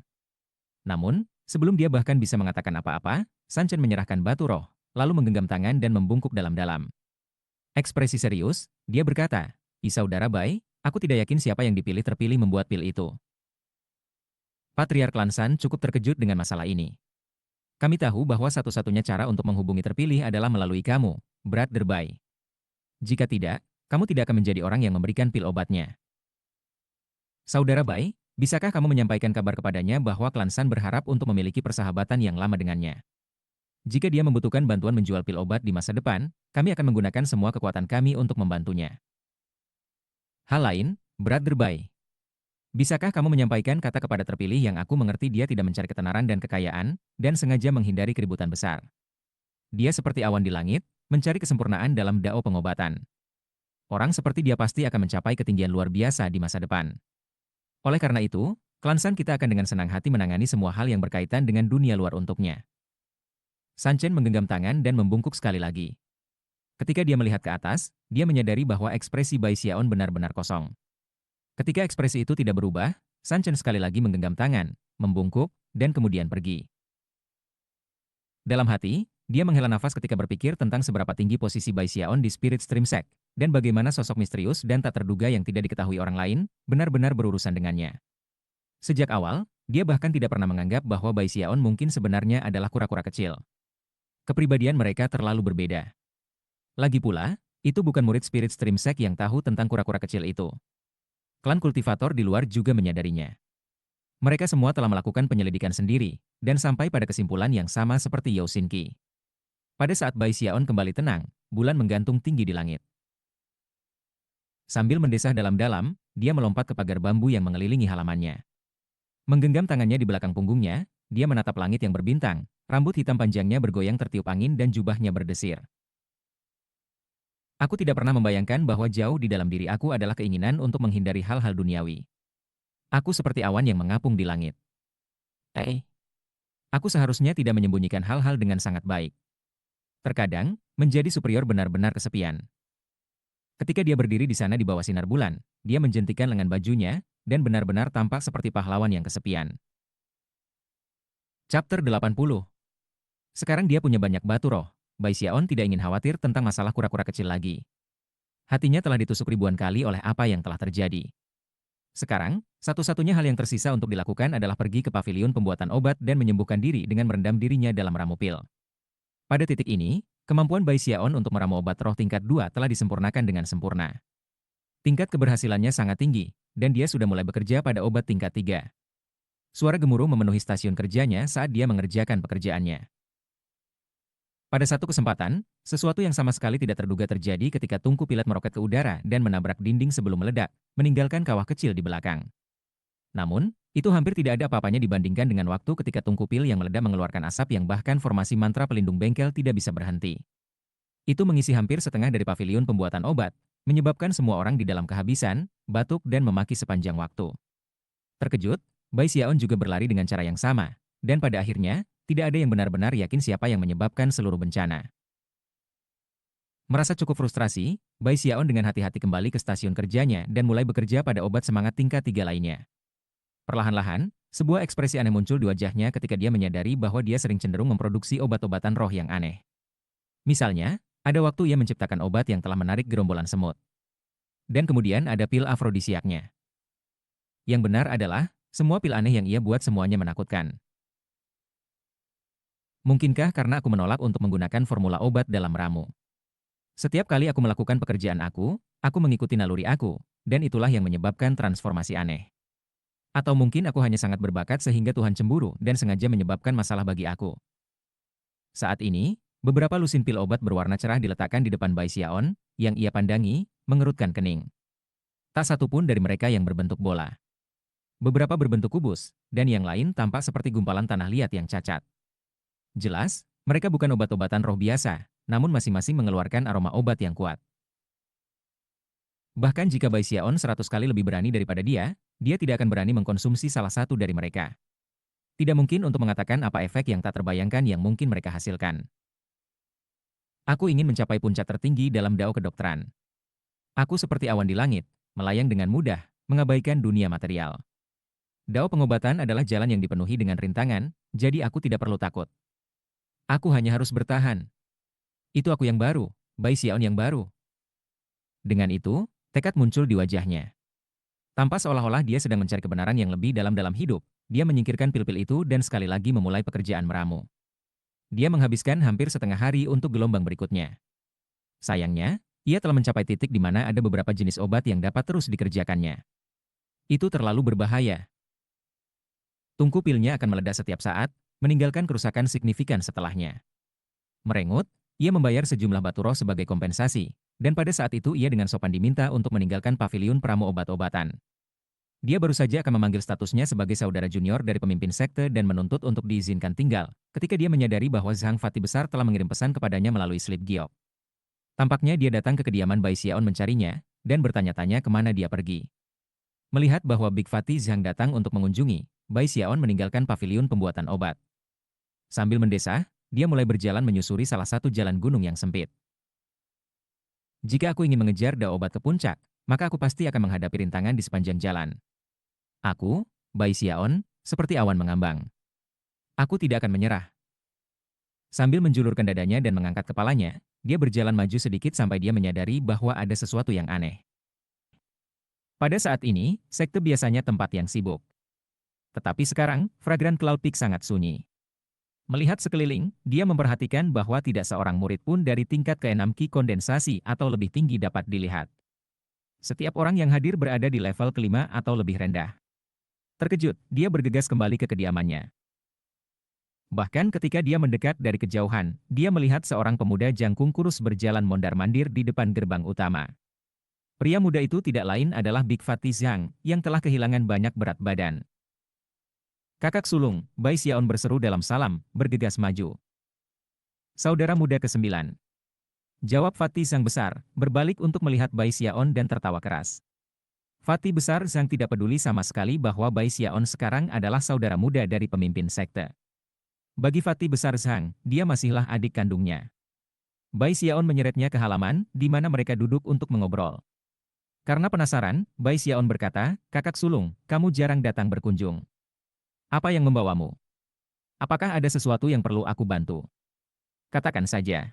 Namun, sebelum dia bahkan bisa mengatakan apa-apa, San Chen menyerahkan batu roh, lalu menggenggam tangan dan membungkuk dalam-dalam. Ekspresi serius, dia berkata, Saudara Bai, aku tidak yakin siapa yang dipilih terpilih membuat pil itu. Patriark Lan San cukup terkejut dengan masalah ini. Kami tahu bahwa satu-satunya cara untuk menghubungi terpilih adalah melalui kamu, Brother Bai. Jika tidak, kamu tidak akan menjadi orang yang memberikan pil obatnya. Saudara Bai, bisakah kamu menyampaikan kabar kepadanya bahwa Klan San berharap untuk memiliki persahabatan yang lama dengannya? Jika dia membutuhkan bantuan menjual pil obat di masa depan, kami akan menggunakan semua kekuatan kami untuk membantunya. Hal lain, Brother Bai. Bisakah kamu menyampaikan kata kepada terpilih yang aku mengerti dia tidak mencari ketenaran dan kekayaan, dan sengaja menghindari keributan besar. Dia seperti awan di langit, mencari kesempurnaan dalam dao pengobatan. Orang seperti dia pasti akan mencapai ketinggian luar biasa di masa depan. Oleh karena itu, Klan San kita akan dengan senang hati menangani semua hal yang berkaitan dengan dunia luar untuknya. San Chen menggenggam tangan dan membungkuk sekali lagi. Ketika dia melihat ke atas, dia menyadari bahwa ekspresi Bai Xiaon benar-benar kosong. Ketika ekspresi itu tidak berubah, San Chen sekali lagi menggenggam tangan, membungkuk, dan kemudian pergi. Dalam hati, dia menghela nafas ketika berpikir tentang seberapa tinggi posisi Bai Xiaon di Spirit Stream Sect, dan bagaimana sosok misterius dan tak terduga yang tidak diketahui orang lain, benar-benar berurusan dengannya. Sejak awal, dia bahkan tidak pernah menganggap bahwa Bai Xiaon mungkin sebenarnya adalah kura-kura kecil. Kepribadian mereka terlalu berbeda. Lagi pula, itu bukan murid Spirit Stream Sect yang tahu tentang kura-kura kecil itu. Klan kultivator di luar juga menyadarinya. Mereka semua telah melakukan penyelidikan sendiri, dan sampai pada kesimpulan yang sama seperti Yao Xinqi. Pada saat Bai Xiaon kembali tenang, bulan menggantung tinggi di langit. Sambil mendesah dalam-dalam, dia melompat ke pagar bambu yang mengelilingi halamannya. Menggenggam tangannya di belakang punggungnya, dia menatap langit yang berbintang, rambut hitam panjangnya bergoyang tertiup angin dan jubahnya berdesir. Aku tidak pernah membayangkan bahwa jauh di dalam diri aku adalah keinginan untuk menghindari hal-hal duniawi. Aku seperti awan yang mengapung di langit. Aku seharusnya tidak menyembunyikan hal-hal dengan sangat baik. Terkadang, menjadi superior benar-benar kesepian. Ketika dia berdiri di sana di bawah sinar bulan, dia menjentikan lengan bajunya, dan benar-benar tampak seperti pahlawan yang kesepian. Chapter 80. Sekarang dia punya banyak batu roh. Bai Xiaon tidak ingin khawatir tentang masalah kura-kura kecil lagi. Hatinya telah ditusuk ribuan kali oleh apa yang telah terjadi. Sekarang, satu-satunya hal yang tersisa untuk dilakukan adalah pergi ke paviliun pembuatan obat dan menyembuhkan diri dengan merendam dirinya dalam ramu pil. Pada titik ini, kemampuan Bai Xiaon untuk meramu obat roh tingkat 2 telah disempurnakan dengan sempurna. Tingkat keberhasilannya sangat tinggi, dan dia sudah mulai bekerja pada obat tingkat 3. Suara gemuruh memenuhi stasiun kerjanya saat dia mengerjakan pekerjaannya. Pada satu kesempatan, sesuatu yang sama sekali tidak terduga terjadi ketika tungku pilot meroket ke udara dan menabrak dinding sebelum meledak, meninggalkan kawah kecil di belakang. Namun, itu hampir tidak ada apa-apanya dibandingkan dengan waktu ketika tungku pil yang meledak mengeluarkan asap yang bahkan formasi mantra pelindung bengkel tidak bisa berhenti. Itu mengisi hampir setengah dari paviliun pembuatan obat, menyebabkan semua orang di dalam kehabisan, batuk dan memaki sepanjang waktu. Terkejut, Bai Xiaon juga berlari dengan cara yang sama, dan pada akhirnya, tidak ada yang benar-benar yakin siapa yang menyebabkan seluruh bencana. Merasa cukup frustrasi, Bai Xiaon dengan hati-hati kembali ke stasiun kerjanya dan mulai bekerja pada obat semangat tingkat 3 lainnya. Perlahan-lahan, sebuah ekspresi aneh muncul di wajahnya ketika dia menyadari bahwa dia sering cenderung memproduksi obat-obatan roh yang aneh. Misalnya, ada waktu ia menciptakan obat yang telah menarik gerombolan semut. Dan kemudian ada pil afrodisiaknya. Yang benar adalah, semua pil aneh yang ia buat semuanya menakutkan. Mungkinkah karena aku menolak untuk menggunakan formula obat dalam ramu? Setiap kali aku melakukan pekerjaan aku mengikuti naluri aku, dan itulah yang menyebabkan transformasi aneh. Atau mungkin aku hanya sangat berbakat sehingga Tuhan cemburu dan sengaja menyebabkan masalah bagi aku. Saat ini, beberapa lusin pil obat berwarna cerah diletakkan di depan Bai Xiaon, yang ia pandangi, mengerutkan kening. Tak satu pun dari mereka yang berbentuk bola. Beberapa berbentuk kubus, dan yang lain tampak seperti gumpalan tanah liat yang cacat. Jelas, mereka bukan obat-obatan roh biasa, namun masing-masing mengeluarkan aroma obat yang kuat. Bahkan jika Bai Xiaon 100 kali lebih berani daripada dia tidak akan berani mengkonsumsi salah satu dari mereka. Tidak mungkin untuk mengatakan apa efek yang tak terbayangkan yang mungkin mereka hasilkan. Aku ingin mencapai puncak tertinggi dalam dao kedokteran. Aku seperti awan di langit, melayang dengan mudah, mengabaikan dunia material. Dao pengobatan adalah jalan yang dipenuhi dengan rintangan, jadi aku tidak perlu takut. Aku hanya harus bertahan. Itu aku yang baru, Bai Xiaon yang baru. Dengan itu, tekad muncul di wajahnya. Tanpa seolah-olah dia sedang mencari kebenaran yang lebih dalam hidup, dia menyingkirkan pil-pil itu dan sekali lagi memulai pekerjaan meramu. Dia menghabiskan hampir setengah hari untuk gelombang berikutnya. Sayangnya, ia telah mencapai titik di mana ada beberapa jenis obat yang dapat terus dikerjakannya. Itu terlalu berbahaya. Tungku pilnya akan meledak setiap saat, meninggalkan kerusakan signifikan setelahnya. Merengut, ia membayar sejumlah batu roh sebagai kompensasi, dan pada saat itu ia dengan sopan diminta untuk meninggalkan paviliun pramu obat-obatan. Dia baru saja akan memanggil statusnya sebagai saudara junior dari pemimpin sekte dan menuntut untuk diizinkan tinggal, ketika dia menyadari bahwa Zhang Fati besar telah mengirim pesan kepadanya melalui slip giok. Tampaknya dia datang ke kediaman Bai Xiaon mencarinya, dan bertanya-tanya kemana dia pergi. Melihat bahwa Big Fati Zhang datang untuk mengunjungi, Bai Xiaon meninggalkan paviliun pembuatan obat. Sambil mendesah, dia mulai berjalan menyusuri salah satu jalan gunung yang sempit. Jika aku ingin mengejar dao obat ke puncak, maka aku pasti akan menghadapi rintangan di sepanjang jalan. Aku, Bai Xiaon, seperti awan mengambang. Aku tidak akan menyerah. Sambil menjulurkan dadanya dan mengangkat kepalanya, dia berjalan maju sedikit sampai dia menyadari bahwa ada sesuatu yang aneh. Pada saat ini, sekte biasanya tempat yang sibuk. Tetapi sekarang, Fragrant Cloud Peak sangat sunyi. Melihat sekeliling, dia memperhatikan bahwa tidak seorang murid pun dari tingkat ke-6 Ki kondensasi atau lebih tinggi dapat dilihat. Setiap orang yang hadir berada di level kelima atau lebih rendah. Terkejut, dia bergegas kembali ke kediamannya. Bahkan ketika dia mendekat dari kejauhan, dia melihat seorang pemuda jangkung kurus berjalan mondar-mandir di depan gerbang utama. Pria muda itu tidak lain adalah Big Fati Zhang, yang telah kehilangan banyak berat badan. Kakak sulung, Bai Xiaon berseru dalam salam, bergegas maju. Saudara muda ke-9. Jawab Fati Zhang besar, berbalik untuk melihat Bai Xiaon dan tertawa keras. Fati besar Zhang tidak peduli sama sekali bahwa Bai Xiaon sekarang adalah saudara muda dari pemimpin sekte. Bagi Fati besar Zhang, dia masihlah adik kandungnya. Bai Xiaon menyeretnya ke halaman, di mana mereka duduk untuk mengobrol. Karena penasaran, Bai Xiaon berkata, kakak sulung, kamu jarang datang berkunjung. Apa yang membawamu? Apakah ada sesuatu yang perlu aku bantu? Katakan saja.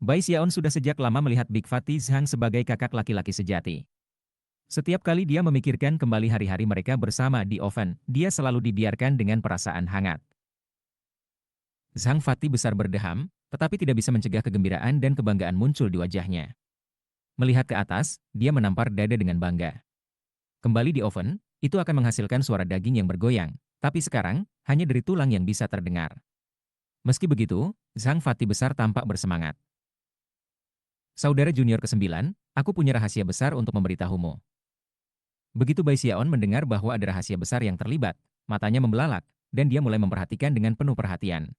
Bai Xiaon sudah sejak lama melihat Big Fatty Zhang sebagai kakak laki-laki sejati. Setiap kali dia memikirkan kembali hari-hari mereka bersama di oven, dia selalu dibiarkan dengan perasaan hangat. Zhang Fati besar berdeham, tetapi tidak bisa mencegah kegembiraan dan kebanggaan muncul di wajahnya. Melihat ke atas, dia menampar dada dengan bangga. Kembali di oven, itu akan menghasilkan suara daging yang bergoyang, tapi sekarang, hanya dari tulang yang bisa terdengar. Meski begitu, Zhang Fati besar tampak bersemangat. Saudara junior ke-9, aku punya rahasia besar untuk memberitahumu. Begitu Bai Xiaon mendengar bahwa ada rahasia besar yang terlibat, matanya membelalak, dan dia mulai memperhatikan dengan penuh perhatian.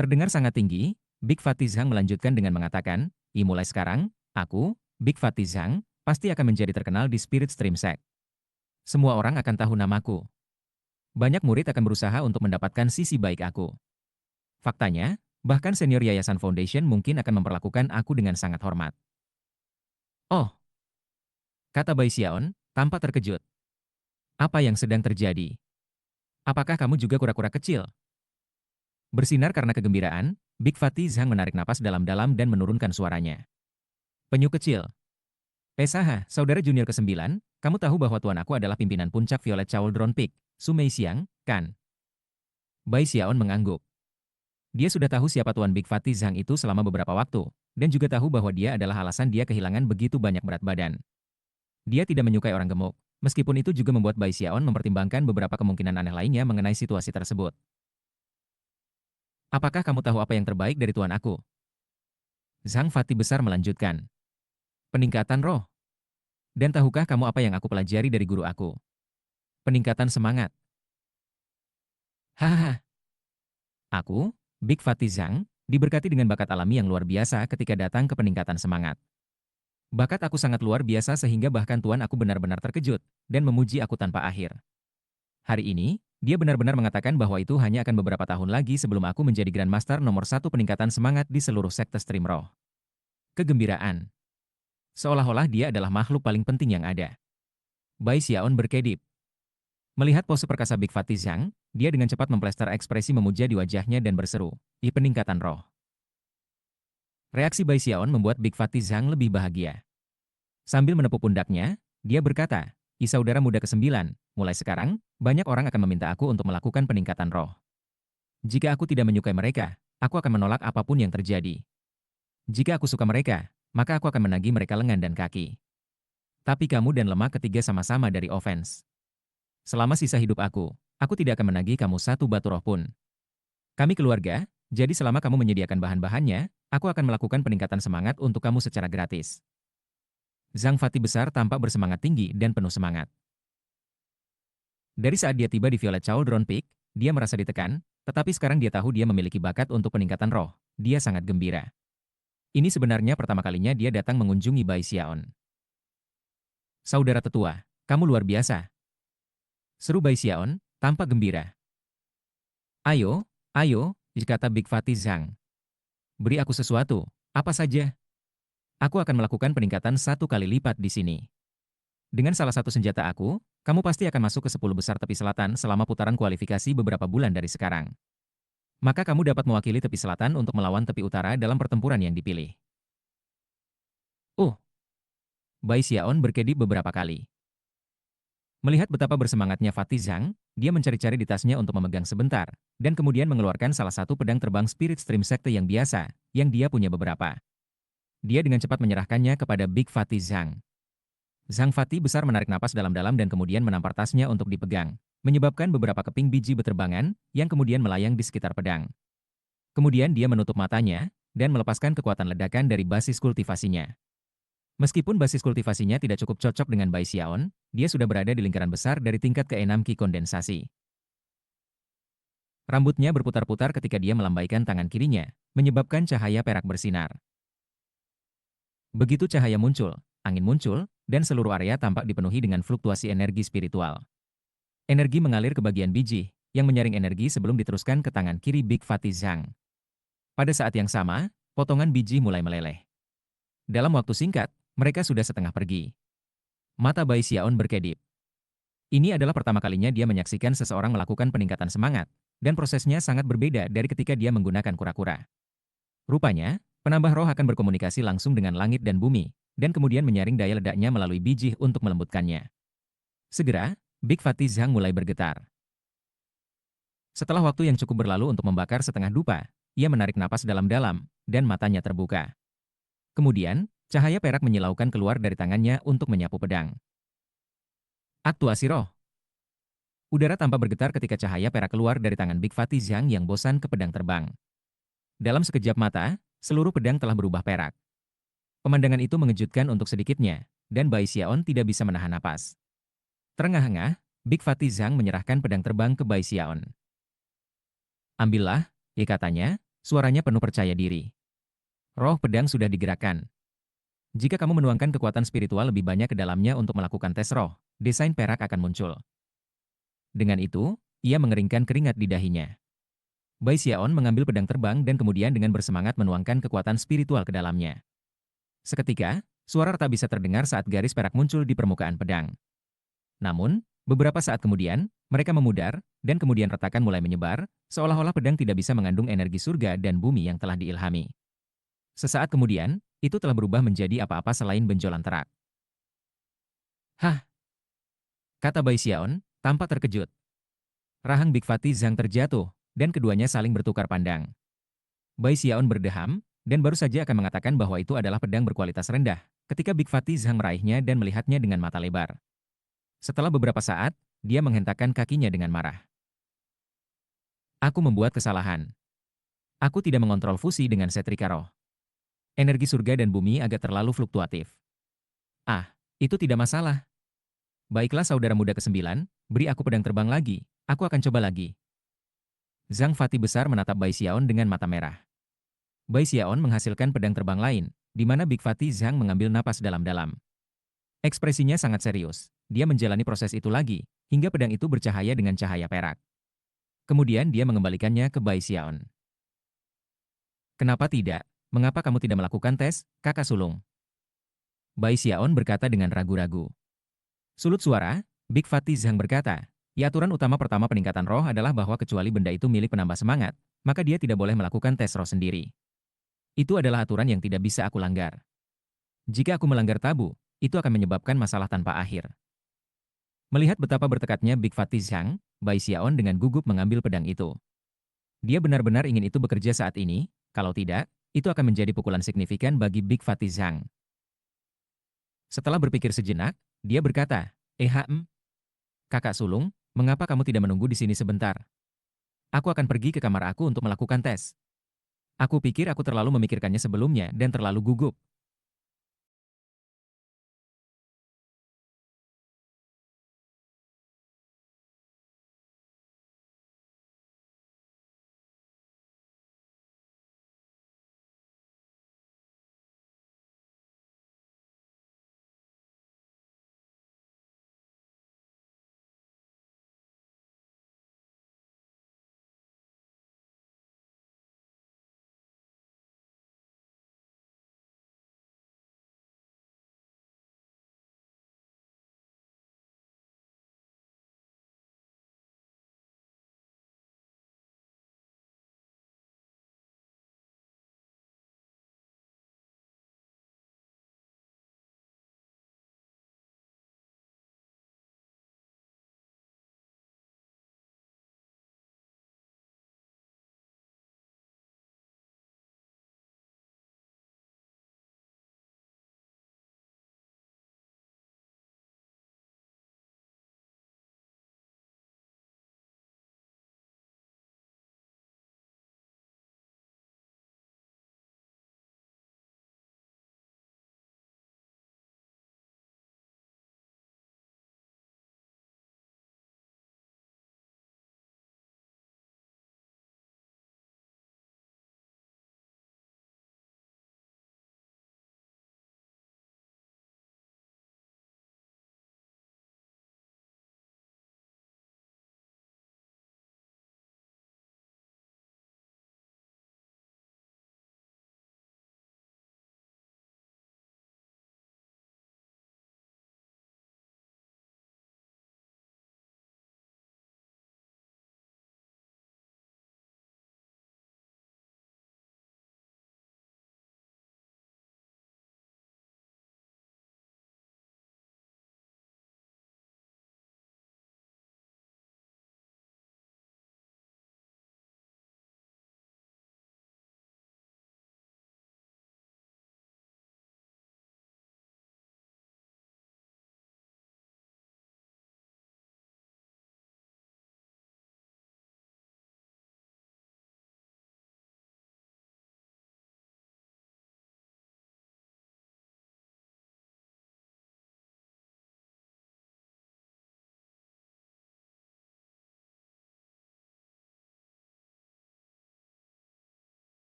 Terdengar sangat tinggi, Big Fatty Zhang melanjutkan dengan mengatakan, mulai sekarang, aku, Big Fatty Zhang, pasti akan menjadi terkenal di Spirit Stream Sect. Semua orang akan tahu namaku. Banyak murid akan berusaha untuk mendapatkan sisi baik aku. Faktanya, bahkan senior Yayasan Foundation mungkin akan memperlakukan aku dengan sangat hormat. Oh, kata Bai Xiaon, tampak terkejut. Apa yang sedang terjadi? Apakah kamu juga kura-kura kecil? Bersinar karena kegembiraan, Big Fatty Zhang menarik napas dalam-dalam dan menurunkan suaranya. Penyu kecil. Pesaha, saudara junior ke-9, kamu tahu bahwa tuan aku adalah pimpinan puncak Violet Cauldron Peak, Su Meixiang, kan? Bai Xiaon mengangguk. Dia sudah tahu siapa tuan Big Fatty Zhang itu selama beberapa waktu, dan juga tahu bahwa dia adalah alasan dia kehilangan begitu banyak berat badan. Dia tidak menyukai orang gemuk, meskipun itu juga membuat Bai Xiaon mempertimbangkan beberapa kemungkinan aneh lainnya mengenai situasi tersebut. Apakah kamu tahu apa yang terbaik dari tuan aku? Zhang Fati besar melanjutkan. Peningkatan roh. Dan tahukah kamu apa yang aku pelajari dari guru aku? Peningkatan semangat. Hahaha. Aku, Big Fatty Zhang, diberkati dengan bakat alami yang luar biasa ketika datang ke peningkatan semangat. Bakat aku sangat luar biasa sehingga bahkan tuan aku benar-benar terkejut dan memuji aku tanpa akhir. Hari ini, dia benar-benar mengatakan bahwa itu hanya akan beberapa tahun lagi sebelum aku menjadi Grandmaster nomor 1 peningkatan semangat di seluruh sekte Stream Roh. Kegembiraan. Seolah-olah dia adalah makhluk paling penting yang ada. Bai Xiaon berkedip. Melihat pose perkasa Big Fatty Zhang, dia dengan cepat memplester ekspresi memuja di wajahnya dan berseru, peningkatan roh." Reaksi Bai Xiaon membuat Big Fatty Zhang lebih bahagia. Sambil menepuk pundaknya, dia berkata, saudara muda ke-9, mulai sekarang, banyak orang akan meminta aku untuk melakukan peningkatan roh. Jika aku tidak menyukai mereka, aku akan menolak apapun yang terjadi. Jika aku suka mereka, maka aku akan menagih mereka lengan dan kaki. Tapi kamu dan lemah ketiga sama-sama dari offense. Selama sisa hidup aku tidak akan menagih kamu satu batu roh pun. Kami keluarga, jadi selama kamu menyediakan bahan-bahannya, aku akan melakukan peningkatan semangat untuk kamu secara gratis. Zhang Fati besar tampak bersemangat tinggi dan penuh semangat. Dari saat dia tiba di Violet Cauldron Peak, dia merasa ditekan, tetapi sekarang dia tahu dia memiliki bakat untuk peningkatan roh. Dia sangat gembira. Ini sebenarnya pertama kalinya dia datang mengunjungi Bai Xiaon. Saudara tetua, kamu luar biasa. Seru Bai Xiaon, tampak gembira. Ayo, ayo, kata Big Fatty Zhang. Beri aku sesuatu, apa saja. Aku akan melakukan peningkatan 1 kali lipat di sini. Dengan salah satu senjata aku, kamu pasti akan masuk ke 10 besar tepi selatan selama putaran kualifikasi beberapa bulan dari sekarang. Maka kamu dapat mewakili tepi selatan untuk melawan tepi utara dalam pertempuran yang dipilih. Bai Xiaon berkedip beberapa kali. Melihat betapa bersemangatnya Fatty Zhang, dia mencari-cari di tasnya untuk memegang sebentar, dan kemudian mengeluarkan salah satu pedang terbang Spirit Stream Sekte yang biasa, yang dia punya beberapa. Dia dengan cepat menyerahkannya kepada Big Fatty Zhang. Zhang Fati besar menarik napas dalam-dalam dan kemudian menampar tasnya untuk dipegang, menyebabkan beberapa keping biji beterbangan yang kemudian melayang di sekitar pedang. Kemudian dia menutup matanya dan melepaskan kekuatan ledakan dari basis kultivasinya. Meskipun basis kultivasinya tidak cukup cocok dengan Bai Xiaon, dia sudah berada di lingkaran besar dari tingkat ke-6 Qi kondensasi. Rambutnya berputar-putar ketika dia melambaikan tangan kirinya, menyebabkan cahaya perak bersinar. Begitu cahaya muncul, angin muncul, dan seluruh area tampak dipenuhi dengan fluktuasi energi spiritual. Energi mengalir ke bagian biji, yang menyaring energi sebelum diteruskan ke tangan kiri Big Fatty Zhang. Pada saat yang sama, potongan biji mulai meleleh. Dalam waktu singkat, mereka sudah setengah pergi. Mata Bai Xiaon berkedip. Ini adalah pertama kalinya dia menyaksikan seseorang melakukan peningkatan semangat, dan prosesnya sangat berbeda dari ketika dia menggunakan kura-kura. Rupanya, penambah roh akan berkomunikasi langsung dengan langit dan bumi, dan kemudian menyaring daya ledaknya melalui biji untuk melembutkannya. Segera, Big Fatty Zhang mulai bergetar. Setelah waktu yang cukup berlalu untuk membakar setengah dupa, ia menarik napas dalam-dalam, dan matanya terbuka. Kemudian, cahaya perak menyilaukan keluar dari tangannya untuk menyapu pedang. Aktuasi roh. Udara tampak bergetar ketika cahaya perak keluar dari tangan Big Fatty Zhang yang bosan ke pedang terbang. Dalam sekejap mata, seluruh pedang telah berubah perak. Pemandangan itu mengejutkan untuk sedikitnya, dan Bai Xiaon tidak bisa menahan napas. Terengah-engah, Big Fatty Zhang menyerahkan pedang terbang ke Bai Xiaon. Ambillah, katanya, suaranya penuh percaya diri. Roh pedang sudah digerakkan. Jika kamu menuangkan kekuatan spiritual lebih banyak ke dalamnya untuk melakukan tes roh, desain perak akan muncul. Dengan itu, ia mengeringkan keringat di dahinya. Bai Xiaon mengambil pedang terbang dan kemudian dengan bersemangat menuangkan kekuatan spiritual ke dalamnya. Seketika, suara tak bisa terdengar saat garis perak muncul di permukaan pedang. Namun, beberapa saat kemudian, mereka memudar, dan kemudian retakan mulai menyebar, seolah-olah pedang tidak bisa mengandung energi surga dan bumi yang telah diilhami. Sesaat kemudian, itu telah berubah menjadi apa-apa selain benjolan terak. Hah, kata Bai Xiaon, tanpa terkejut. Rahang Big Fatty Zhang terjatuh, dan keduanya saling bertukar pandang. Bai Xiaon berdeham, dan baru saja akan mengatakan bahwa itu adalah pedang berkualitas rendah, ketika Big Fatty Zhang meraihnya dan melihatnya dengan mata lebar. Setelah beberapa saat, dia menghentakkan kakinya dengan marah. Aku membuat kesalahan. Aku tidak mengontrol fusi dengan setrika roh. Energi surga dan bumi agak terlalu fluktuatif. Ah, itu tidak masalah. Baiklah saudara muda ke-9, beri aku pedang terbang lagi, aku akan coba lagi. Zhang Fati besar menatap Bai Xiaon dengan mata merah. Bai Xiaon menghasilkan pedang terbang lain, di mana Big Fatty Zhang mengambil napas dalam-dalam. Ekspresinya sangat serius, dia menjalani proses itu lagi, hingga pedang itu bercahaya dengan cahaya perak. Kemudian dia mengembalikannya ke Bai Xiaon. Kenapa tidak? Mengapa kamu tidak melakukan tes, kakak sulung? Bai Xiaon berkata dengan ragu-ragu. Sulut suara, Big Fatty Zhang berkata, ya aturan utama pertama peningkatan roh adalah bahwa kecuali benda itu milik penambah semangat, maka dia tidak boleh melakukan tes roh sendiri. Itu adalah aturan yang tidak bisa aku langgar. Jika aku melanggar tabu, itu akan menyebabkan masalah tanpa akhir. Melihat betapa bertekadnya Big Fatty Zhang, Bai Xiaon dengan gugup mengambil pedang itu. Dia benar-benar ingin itu bekerja saat ini, kalau tidak, itu akan menjadi pukulan signifikan bagi Big Fatty Zhang. Setelah berpikir sejenak, dia berkata, kakak sulung, mengapa kamu tidak menunggu di sini sebentar? Aku akan pergi ke kamar aku untuk melakukan tes. Aku pikir aku terlalu memikirkannya sebelumnya dan terlalu gugup.